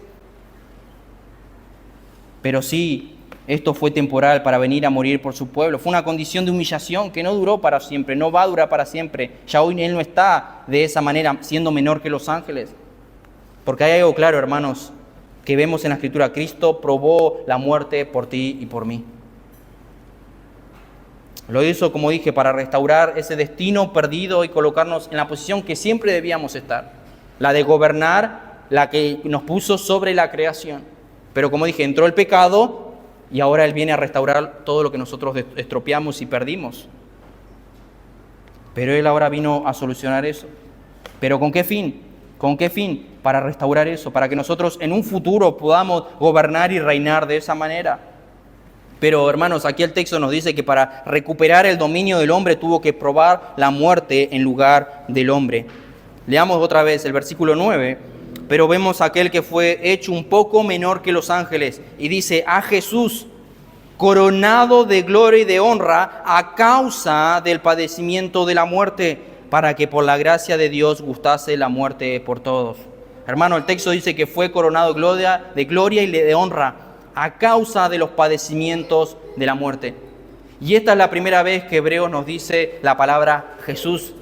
Speaker 1: pero sí, esto fue temporal para venir a morir por su pueblo. Fue una condición de humillación que no duró para siempre, no va a durar para siempre. Ya hoy Él no está de esa manera, siendo menor que los ángeles. Porque hay algo claro, hermanos, que vemos en la Escritura. Cristo probó la muerte por ti y por mí. Lo hizo, como dije, para restaurar ese destino perdido y colocarnos en la posición que siempre debíamos estar. La de gobernar, la que nos puso sobre la creación. Pero como dije, entró el pecado y ahora Él viene a restaurar todo lo que nosotros estropeamos y perdimos. Pero Él ahora vino a solucionar eso. ¿Pero con qué fin? ¿Con qué fin? Para restaurar eso, para que nosotros en un futuro podamos gobernar y reinar de esa manera. Pero, hermanos, aquí el texto nos dice que para recuperar el dominio del hombre tuvo que probar la muerte en lugar del hombre. Leamos otra vez el versículo 9. Pero vemos a aquel que fue hecho un poco menor que los ángeles. Y dice, a Jesús, coronado de gloria y de honra a causa del padecimiento de la muerte, para que por la gracia de Dios gustase la muerte por todos. Hermano, el texto dice que fue coronado de gloria y de honra a causa de los padecimientos de la muerte. Y esta es la primera vez que Hebreos nos dice la palabra Jesús.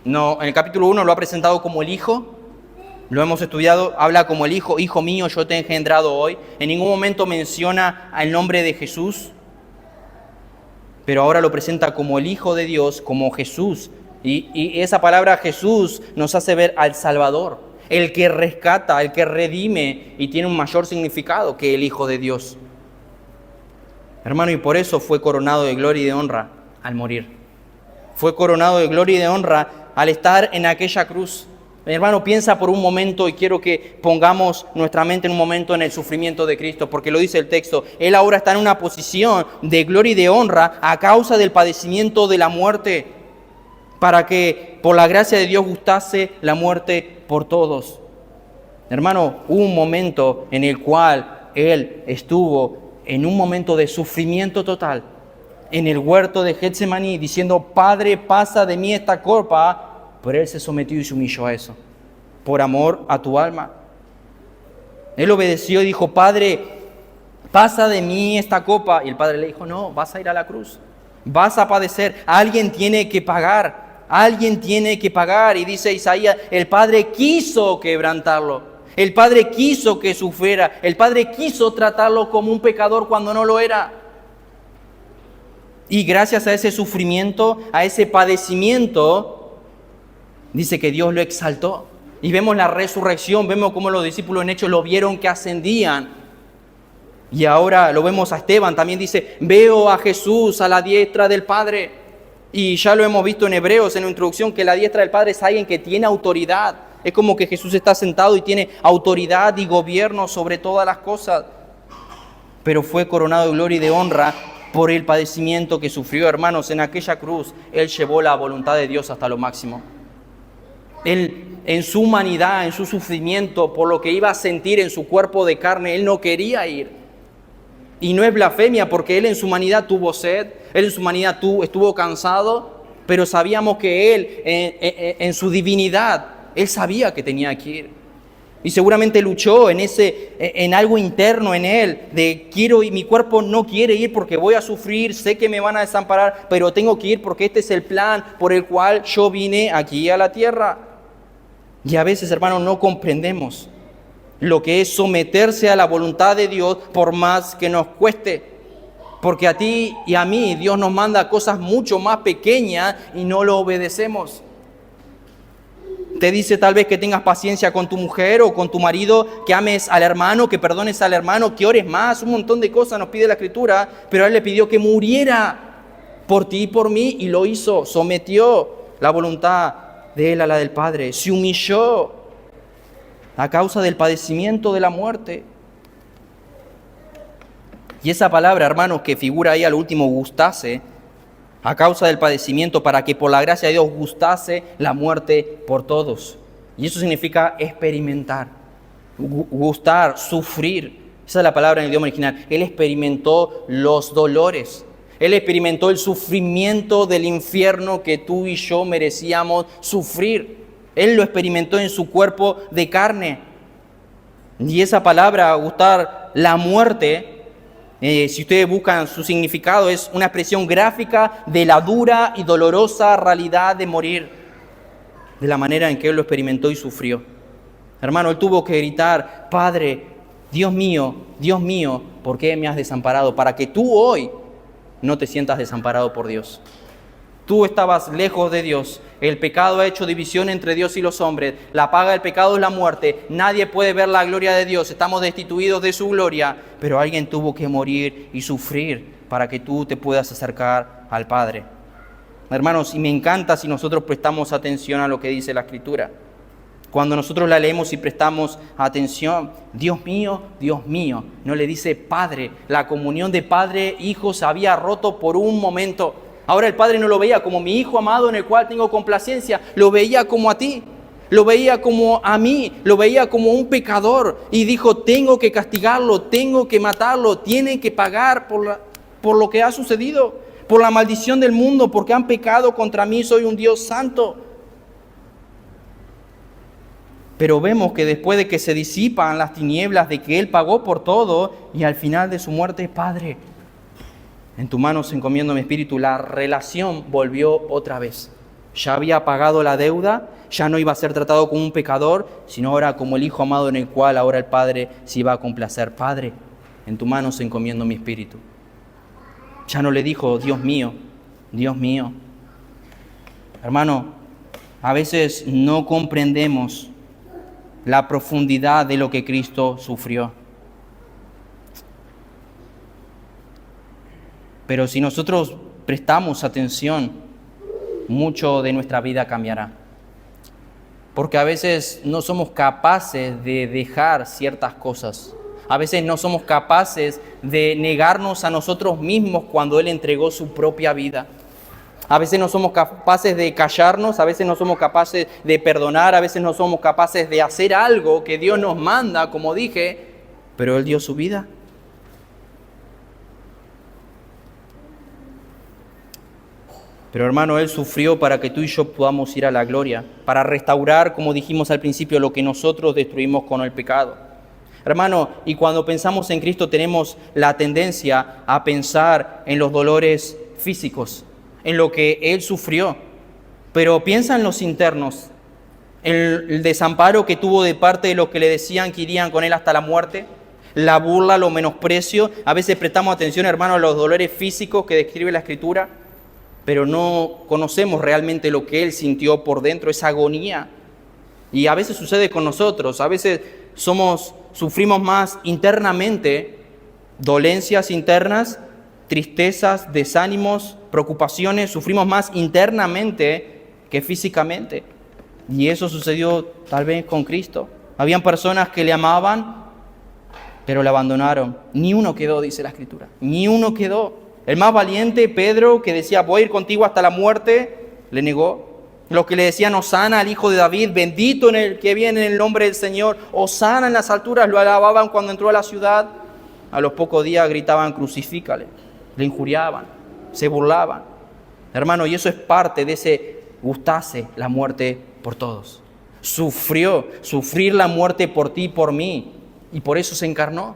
Speaker 1: No, en el capítulo 1 lo ha presentado como el Hijo. Lo hemos estudiado, habla como el Hijo, Hijo mío, yo te he engendrado hoy. En ningún momento menciona el nombre de Jesús, pero ahora lo presenta como el Hijo de Dios, como Jesús. Y esa palabra Jesús nos hace ver al Salvador, el que rescata, el que redime, y tiene un mayor significado que el Hijo de Dios. Hermano, y por eso fue coronado de gloria y de honra al morir. Fue coronado de gloria y de honra al estar en aquella cruz. Hermano, piensa por un momento, y quiero que pongamos nuestra mente en un momento en el sufrimiento de Cristo, porque lo dice el texto. Él ahora está en una posición de gloria y de honra a causa del padecimiento de la muerte, para que por la gracia de Dios gustase la muerte por todos. Hermano, hubo un momento en el cual Él estuvo en un momento de sufrimiento total, en el huerto de Getsemaní, diciendo, Padre, pasa de mí esta copa. Pero Él se sometió y se humilló a eso, por amor a tu alma. Él obedeció y dijo, Padre, pasa de mí esta copa. Y el Padre le dijo, no, vas a ir a la cruz. Vas a padecer. Alguien tiene que pagar. Alguien tiene que pagar. Y dice Isaías, el Padre quiso quebrantarlo. El Padre quiso que sufriera. El Padre quiso tratarlo como un pecador cuando no lo era. Y gracias a ese sufrimiento, a ese padecimiento, dice que Dios lo exaltó. Y vemos la resurrección, vemos cómo los discípulos en Hechos lo vieron que ascendían. Y ahora lo vemos a Esteban, también dice, veo a Jesús a la diestra del Padre. Y ya lo hemos visto en Hebreos, en la introducción, que la diestra del Padre es alguien que tiene autoridad. Es como que Jesús está sentado y tiene autoridad y gobierno sobre todas las cosas. Pero fue coronado de gloria y de honra por el padecimiento que sufrió. Hermanos, en aquella cruz, Él llevó la voluntad de Dios hasta lo máximo. Él, en su humanidad, en su sufrimiento, por lo que iba a sentir en su cuerpo de carne, Él no quería ir. Y no es blasfemia, porque Él en su humanidad tuvo sed, Él en su humanidad estuvo cansado, pero sabíamos que Él, en su divinidad, Él sabía que tenía que ir. Y seguramente luchó en algo interno en Él, de quiero ir, mi cuerpo no quiere ir porque voy a sufrir, sé que me van a desamparar, pero tengo que ir porque este es el plan por el cual yo vine aquí a la tierra. Y a veces, hermanos, no comprendemos lo que es someterse a la voluntad de Dios por más que nos cueste. Porque a ti y a mí Dios nos manda cosas mucho más pequeñas y no lo obedecemos. Te dice tal vez que tengas paciencia con tu mujer o con tu marido, que ames al hermano, que perdones al hermano, que ores más, un montón de cosas nos pide la Escritura, pero Él le pidió que muriera por ti y por mí y lo hizo, sometió la voluntad de Él a la del Padre, se humilló a causa del padecimiento de la muerte. Y esa palabra, hermanos, que figura ahí al último, gustase, a causa del padecimiento, para que por la gracia de Dios gustase la muerte por todos. Y eso significa experimentar, gustar, sufrir. Esa es la palabra en el idioma original. Él experimentó los dolores. Él experimentó el sufrimiento del infierno que tú y yo merecíamos sufrir. Él lo experimentó en su cuerpo de carne. Y esa palabra, gustar la muerte, si ustedes buscan su significado, es una expresión gráfica de la dura y dolorosa realidad de morir, de la manera en que Él lo experimentó y sufrió. Hermano, Él tuvo que gritar, Padre, Dios mío, ¿por qué me has desamparado? Para que tú hoy no te sientas desamparado por Dios. Tú estabas lejos de Dios. El pecado ha hecho división entre Dios y los hombres. La paga del pecado es la muerte. Nadie puede ver la gloria de Dios. Estamos destituidos de su gloria. Pero alguien tuvo que morir y sufrir para que tú te puedas acercar al Padre. Hermanos, y me encanta si nosotros prestamos atención a lo que dice la Escritura. Cuando nosotros la leemos y prestamos atención, Dios mío, no le dice Padre. La comunión de Padre e Hijo se había roto por un momento. Ahora el Padre no lo veía como mi Hijo amado en el cual tengo complacencia, lo veía como a ti, lo veía como a mí, lo veía como un pecador y dijo, tengo que castigarlo, tengo que matarlo, tiene que pagar por lo que ha sucedido, por la maldición del mundo, porque han pecado contra mí, soy un Dios santo. Pero vemos que después de que se disipan las tinieblas, de que Él pagó por todo y al final de su muerte, Padre, en tu mano se encomiendo mi espíritu, la relación volvió otra vez. Ya había pagado la deuda, ya no iba a ser tratado como un pecador, sino ahora como el Hijo amado en el cual ahora el Padre se iba a complacer. Padre, en tu mano se encomiendo mi espíritu. Ya no le dijo, Dios mío. Hermano, a veces no comprendemos la profundidad de lo que Cristo sufrió. Pero si nosotros prestamos atención, mucho de nuestra vida cambiará. Porque a veces no somos capaces de dejar ciertas cosas. A veces no somos capaces de negarnos a nosotros mismos cuando Él entregó su propia vida. A veces no somos capaces de callarnos, a veces no somos capaces de perdonar, a veces no somos capaces de hacer algo que Dios nos manda, como dije, pero Él dio su vida. Pero hermano, Él sufrió para que tú y yo podamos ir a la gloria, para restaurar, como dijimos al principio, lo que nosotros destruimos con el pecado. Hermano, y cuando pensamos en Cristo tenemos la tendencia a pensar en los dolores físicos, en lo que Él sufrió. Pero piensa en los internos, el desamparo que tuvo de parte de los que le decían que irían con Él hasta la muerte, la burla, los menosprecios. A veces prestamos atención, hermano, a los dolores físicos que describe la Escritura, pero no conocemos realmente lo que Él sintió por dentro, esa agonía. Y a veces sucede con nosotros, a veces sufrimos más internamente, dolencias internas, tristezas, desánimos, preocupaciones, sufrimos más internamente que físicamente. Y eso sucedió tal vez con Cristo. Habían personas que le amaban, pero le abandonaron. Ni uno quedó, dice la Escritura. Ni uno quedó. El más valiente, Pedro, que decía, voy a ir contigo hasta la muerte, le negó. Los que le decían, Hosana al Hijo de David, bendito en el que viene en el nombre del Señor, Hosana en las alturas, lo alababan cuando entró a la ciudad. A los pocos días gritaban, crucifícale. Le injuriaban, se burlaban. Hermano, y eso es parte de ese gustase la muerte por todos. Sufrir la muerte por ti y por mí. Y por eso se encarnó.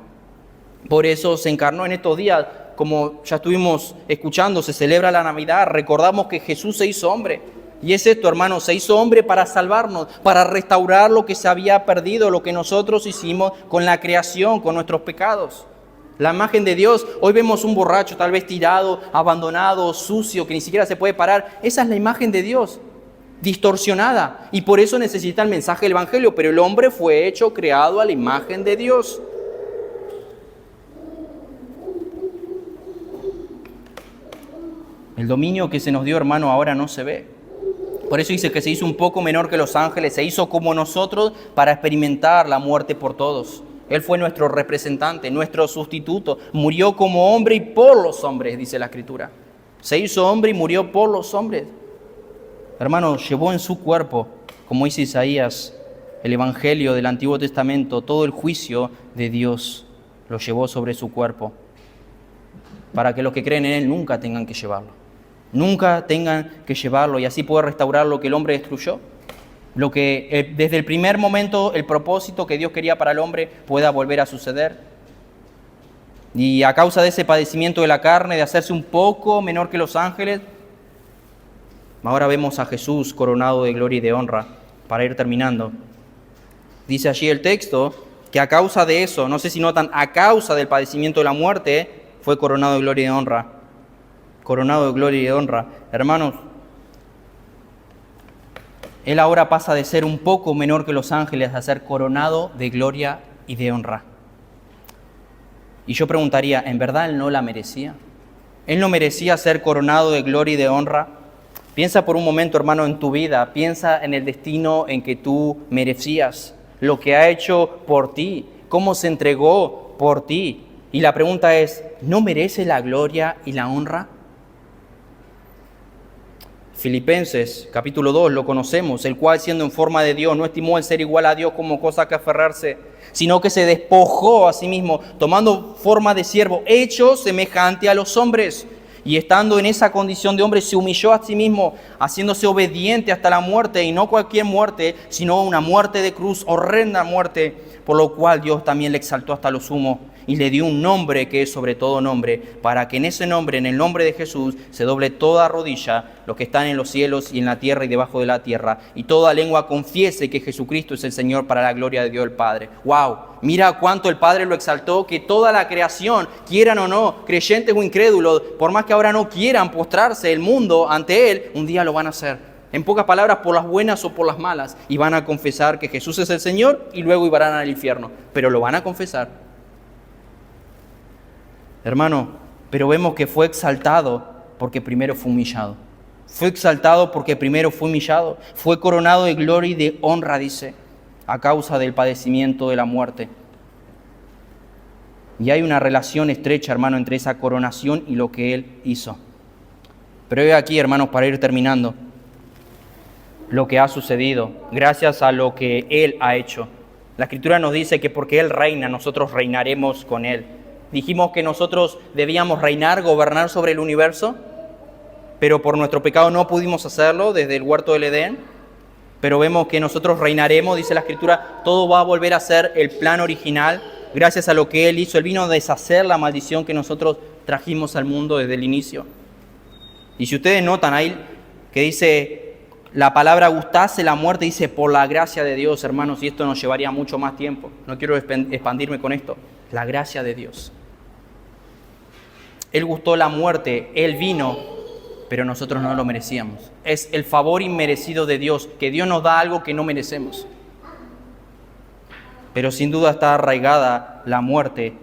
Speaker 1: Por eso se encarnó en estos días. Como ya estuvimos escuchando, se celebra la Navidad. Recordamos que Jesús se hizo hombre. Y es esto, hermano, se hizo hombre para salvarnos, para restaurar lo que se había perdido, lo que nosotros hicimos con la creación, con nuestros pecados. La imagen de Dios, hoy vemos un borracho tal vez tirado, abandonado, sucio, que ni siquiera se puede parar. Esa es la imagen de Dios, distorsionada. Y por eso necesita el mensaje del Evangelio. Pero el hombre fue hecho, creado a la imagen de Dios. El dominio que se nos dio, hermano, ahora no se ve. Por eso dice que se hizo un poco menor que los ángeles, se hizo como nosotros para experimentar la muerte por todos. Él fue nuestro representante, nuestro sustituto. Murió como hombre y por los hombres, dice la Escritura. Se hizo hombre y murió por los hombres. Hermano, llevó en su cuerpo, como dice Isaías, el Evangelio del Antiguo Testamento, todo el juicio de Dios lo llevó sobre su cuerpo, para que los que creen en Él nunca tengan que llevarlo. Nunca tengan que llevarlo y así poder restaurar lo que el hombre destruyó. Lo que desde el primer momento el propósito que Dios quería para el hombre pueda volver a suceder. Y a causa de ese padecimiento de la carne, de hacerse un poco menor que los ángeles, ahora vemos a Jesús coronado de gloria y de honra. Para ir terminando, dice allí el texto que a causa de eso, no sé si notan, a causa del padecimiento de la muerte, fue coronado de gloria y de honra. Coronado de gloria y de honra. Hermanos, Él ahora pasa de ser un poco menor que los ángeles a ser coronado de gloria y de honra. Y yo preguntaría, ¿en verdad Él no la merecía? ¿Él no merecía ser coronado de gloria y de honra? Piensa por un momento, hermano, en tu vida. Piensa en el destino en que tú merecías, lo que ha hecho por ti, cómo se entregó por ti. Y la pregunta es, ¿no merece la gloria y la honra? Filipenses, capítulo 2, lo conocemos, el cual siendo en forma de Dios, no estimó el ser igual a Dios como cosa que aferrarse, sino que se despojó a sí mismo, tomando forma de siervo, hecho semejante a los hombres. Y estando en esa condición de hombre, se humilló a sí mismo, haciéndose obediente hasta la muerte, y no cualquier muerte, sino una muerte de cruz, horrenda muerte, por lo cual Dios también le exaltó hasta lo sumo, y le dio un nombre que es sobre todo nombre, para que en ese nombre, en el nombre de Jesús, se doble toda rodilla, los que están en los cielos y en la tierra y debajo de la tierra, y toda lengua confiese que Jesucristo es el Señor para la gloria de Dios el Padre. ¡Wow! Mira cuánto el Padre lo exaltó, que toda la creación, quieran o no, creyentes o incrédulos, por más que ahora no quieran postrarse el mundo ante Él, un día lo van a hacer. En pocas palabras, por las buenas o por las malas, y van a confesar que Jesús es el Señor y luego irán al infierno, pero lo van a confesar. Hermano, pero vemos que fue exaltado porque primero fue humillado. Fue exaltado porque primero fue humillado. Fue coronado de gloria y de honra, dice, a causa del padecimiento de la muerte. Y hay una relación estrecha, hermano, entre esa coronación y lo que Él hizo. Pero he aquí, hermanos, para ir terminando, lo que ha sucedido, gracias a lo que Él ha hecho. La Escritura nos dice que porque Él reina, nosotros reinaremos con Él. Dijimos que nosotros debíamos reinar, gobernar sobre el universo, pero por nuestro pecado no pudimos hacerlo desde el huerto del Edén. Pero vemos que nosotros reinaremos, dice la Escritura, todo va a volver a ser el plan original, gracias a lo que Él hizo. Él vino a deshacer la maldición que nosotros trajimos al mundo desde el inicio. Y si ustedes notan ahí que dice la palabra gustarse la muerte, dice por la gracia de Dios, hermanos, y esto nos llevaría mucho más tiempo. No quiero expandirme con esto. La gracia de Dios. Él gustó la muerte, Él vino, pero nosotros no lo merecíamos. Es el favor inmerecido de Dios, que Dios nos da algo que no merecemos. Pero sin duda está arraigada la muerte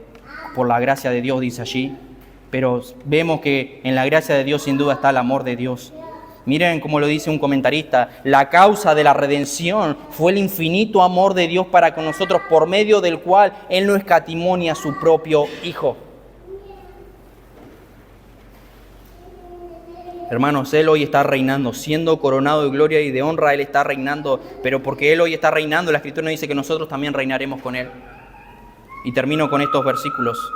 Speaker 1: por la gracia de Dios, dice allí. Pero vemos que en la gracia de Dios sin duda está el amor de Dios. Miren cómo lo dice un comentarista, la causa de la redención fue el infinito amor de Dios para con nosotros, por medio del cual Él no escatimó ni a su propio Hijo. Hermanos, Él hoy está reinando, siendo coronado de gloria y de honra, Él está reinando, pero porque Él hoy está reinando, la Escritura nos dice que nosotros también reinaremos con Él. Y termino con estos versículos.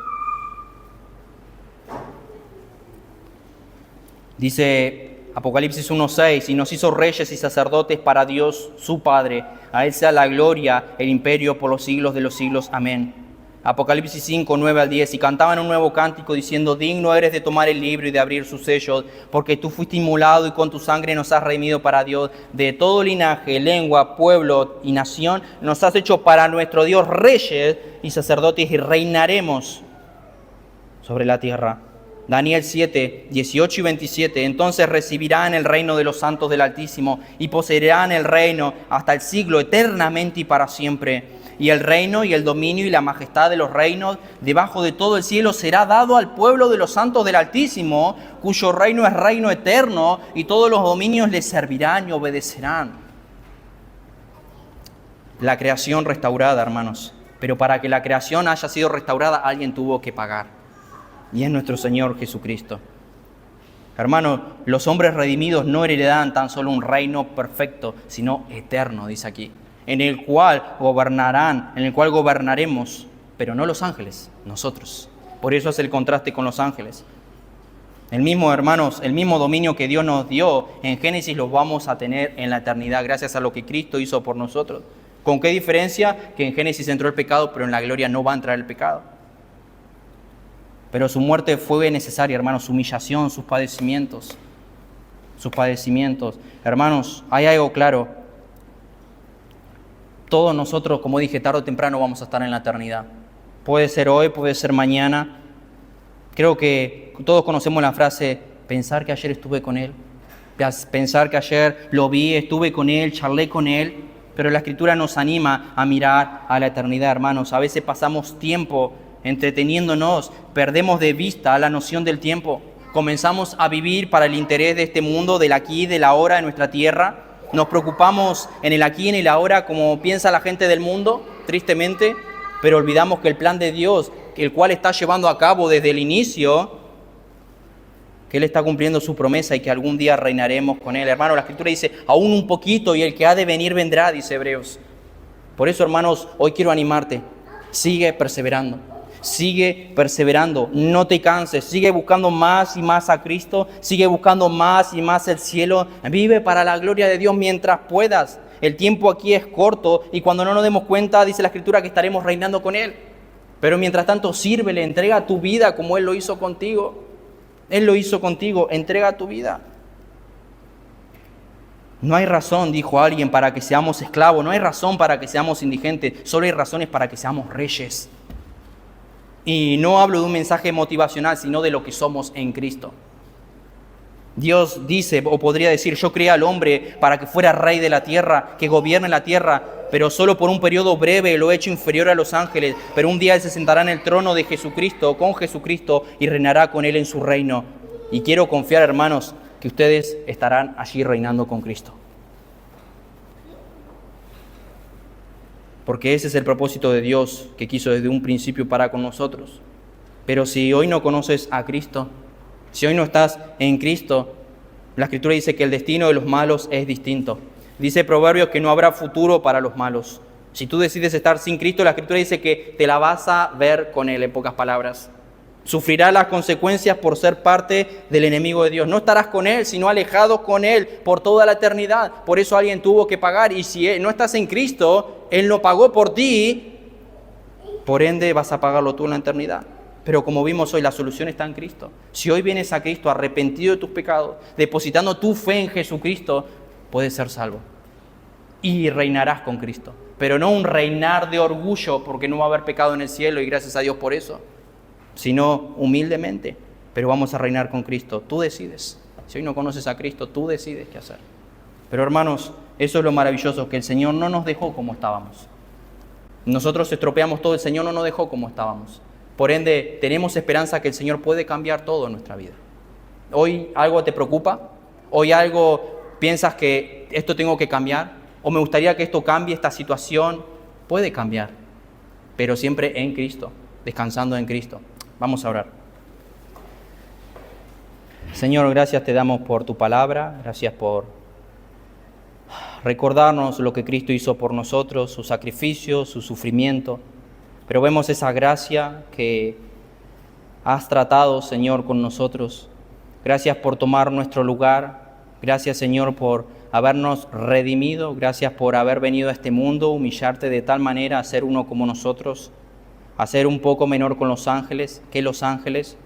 Speaker 1: Dice Apocalipsis 1:6, y nos hizo reyes y sacerdotes para Dios su Padre. A Él sea la gloria, el imperio por los siglos de los siglos. Amén. Apocalipsis 5:9-10, y cantaban un nuevo cántico diciendo, digno eres de tomar el libro y de abrir sus sellos, porque tú fuiste inmolado y con tu sangre nos has redimido para Dios. De todo linaje, lengua, pueblo y nación, nos has hecho para nuestro Dios reyes y sacerdotes y reinaremos sobre la tierra. Daniel 7:18-27, entonces recibirán el reino de los santos del Altísimo y poseerán el reino hasta el siglo eternamente y para siempre. Y el reino y el dominio y la majestad de los reinos debajo de todo el cielo será dado al pueblo de los santos del Altísimo, cuyo reino es reino eterno y todos los dominios le servirán y obedecerán. La creación restaurada, hermanos. Pero para que la creación haya sido restaurada, alguien tuvo que pagar. Y es nuestro Señor Jesucristo. Hermanos, los hombres redimidos no heredarán tan solo un reino perfecto, sino eterno, dice aquí. En el cual gobernaremos, pero no los ángeles, nosotros. Por eso es el contraste con los ángeles. El mismo, hermanos, el mismo dominio que Dios nos dio en Génesis lo vamos a tener en la eternidad, gracias a lo que Cristo hizo por nosotros. ¿Con qué diferencia? Que en Génesis entró el pecado, pero en la gloria no va a entrar el pecado. Pero su muerte fue necesaria, hermanos, su humillación, sus padecimientos. Hermanos, hay algo claro. Todos nosotros, como dije, tarde o temprano vamos a estar en la eternidad. Puede ser hoy, puede ser mañana. Creo que todos conocemos la frase, pensar que ayer estuve con Él. Pensar que ayer lo vi, estuve con Él, charlé con Él. Pero la Escritura nos anima a mirar a la eternidad, hermanos. A veces pasamos tiempo entreteniéndonos, perdemos de vista la noción del tiempo. Comenzamos a vivir para el interés de este mundo, del aquí, del ahora, de nuestra tierra. Nos preocupamos en el aquí y en el ahora, como piensa la gente del mundo, tristemente, pero olvidamos que el plan de Dios, el cual está llevando a cabo desde el inicio, que Él está cumpliendo su promesa y que algún día reinaremos con Él. Hermano, la Escritura dice, aún un poquito y el que ha de venir vendrá, dice Hebreos. Por eso, hermanos, hoy quiero animarte, sigue perseverando. Sigue perseverando, no te canses, sigue buscando más y más a Cristo, sigue buscando más y más el cielo, vive para la gloria de Dios mientras puedas. El tiempo aquí es corto y cuando no nos demos cuenta, dice la Escritura, que estaremos reinando con Él. Pero mientras tanto, sírvele, entrega tu vida como Él lo hizo contigo. Él lo hizo contigo, entrega tu vida. No hay razón, dijo alguien, para que seamos esclavos, no hay razón para que seamos indigentes, solo hay razones para que seamos reyes. Y no hablo de un mensaje motivacional, sino de lo que somos en Cristo. Dios dice, o podría decir, yo creé al hombre para que fuera rey de la tierra, que gobierne la tierra, pero solo por un periodo breve lo he hecho inferior a los ángeles, pero un día Él se sentará en el trono de Jesucristo, con Jesucristo, y reinará con Él en su reino. Y quiero confiar, hermanos, que ustedes estarán allí reinando con Cristo. Porque ese es el propósito de Dios que quiso desde un principio para con nosotros. Pero si hoy no conoces a Cristo, si hoy no estás en Cristo, la Escritura dice que el destino de los malos es distinto. Dice Proverbios que no habrá futuro para los malos. Si tú decides estar sin Cristo, la Escritura dice que te la vas a ver con Él, en pocas palabras. Sufrirás las consecuencias por ser parte del enemigo de Dios. No estarás con Él, sino alejado con Él por toda la eternidad. Por eso alguien tuvo que pagar. Y si no estás en Cristo, Él lo pagó por ti, por ende vas a pagarlo tú en la eternidad. Pero como vimos hoy, la solución está en Cristo. Si hoy vienes a Cristo arrepentido de tus pecados, depositando tu fe en Jesucristo, puedes ser salvo. Y reinarás con Cristo. Pero no un reinar de orgullo porque no va a haber pecado en el cielo y gracias a Dios por eso, sino humildemente. Pero vamos a reinar con Cristo. Tú decides. Si hoy no conoces a Cristo, tú decides qué hacer. Pero hermanos, eso es lo maravilloso, que el Señor no nos dejó como estábamos. Nosotros estropeamos todo, el Señor no nos dejó como estábamos. Por ende, tenemos esperanza que el Señor puede cambiar todo en nuestra vida. Hoy algo te preocupa, hoy algo piensas que esto tengo que cambiar, o me gustaría que esto cambie, esta situación, puede cambiar, pero siempre en Cristo, descansando en Cristo. Vamos a orar. Señor, gracias te damos por tu palabra, gracias por recordarnos lo que Cristo hizo por nosotros, su sacrificio, su sufrimiento. Pero vemos esa gracia que has tratado, Señor, con nosotros. Gracias por tomar nuestro lugar. Gracias, Señor, por habernos redimido. Gracias por haber venido a este mundo, humillarte de tal manera a ser uno como nosotros, a ser un poco menor con los ángeles, que los ángeles,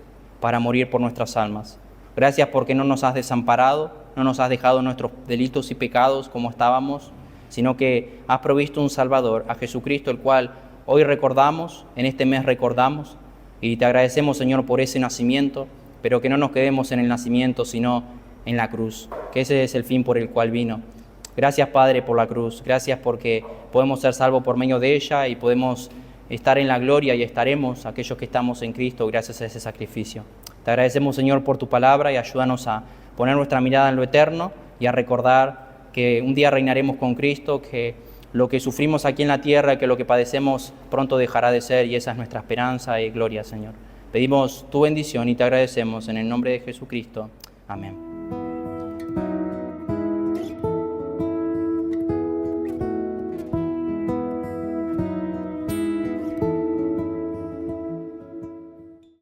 Speaker 1: para morir por nuestras almas. Gracias porque no nos has desamparado, no nos has dejado nuestros delitos y pecados como estábamos, sino que has provisto un Salvador, a Jesucristo, el cual hoy recordamos, en este mes recordamos, y te agradecemos, Señor, por ese nacimiento, pero que no nos quedemos en el nacimiento, sino en la cruz, que ese es el fin por el cual vino. Gracias, Padre, por la cruz. Gracias porque podemos ser salvos por medio de ella y podemos estar en la gloria y estaremos aquellos que estamos en Cristo gracias a ese sacrificio. Te agradecemos, Señor, por tu palabra y ayúdanos a poner nuestra mirada en lo eterno y a recordar que un día reinaremos con Cristo, que lo que sufrimos aquí en la tierra, que lo que padecemos pronto dejará de ser, y esa es nuestra esperanza y gloria, Señor. Pedimos tu bendición y te agradecemos en el nombre de Jesucristo. Amén.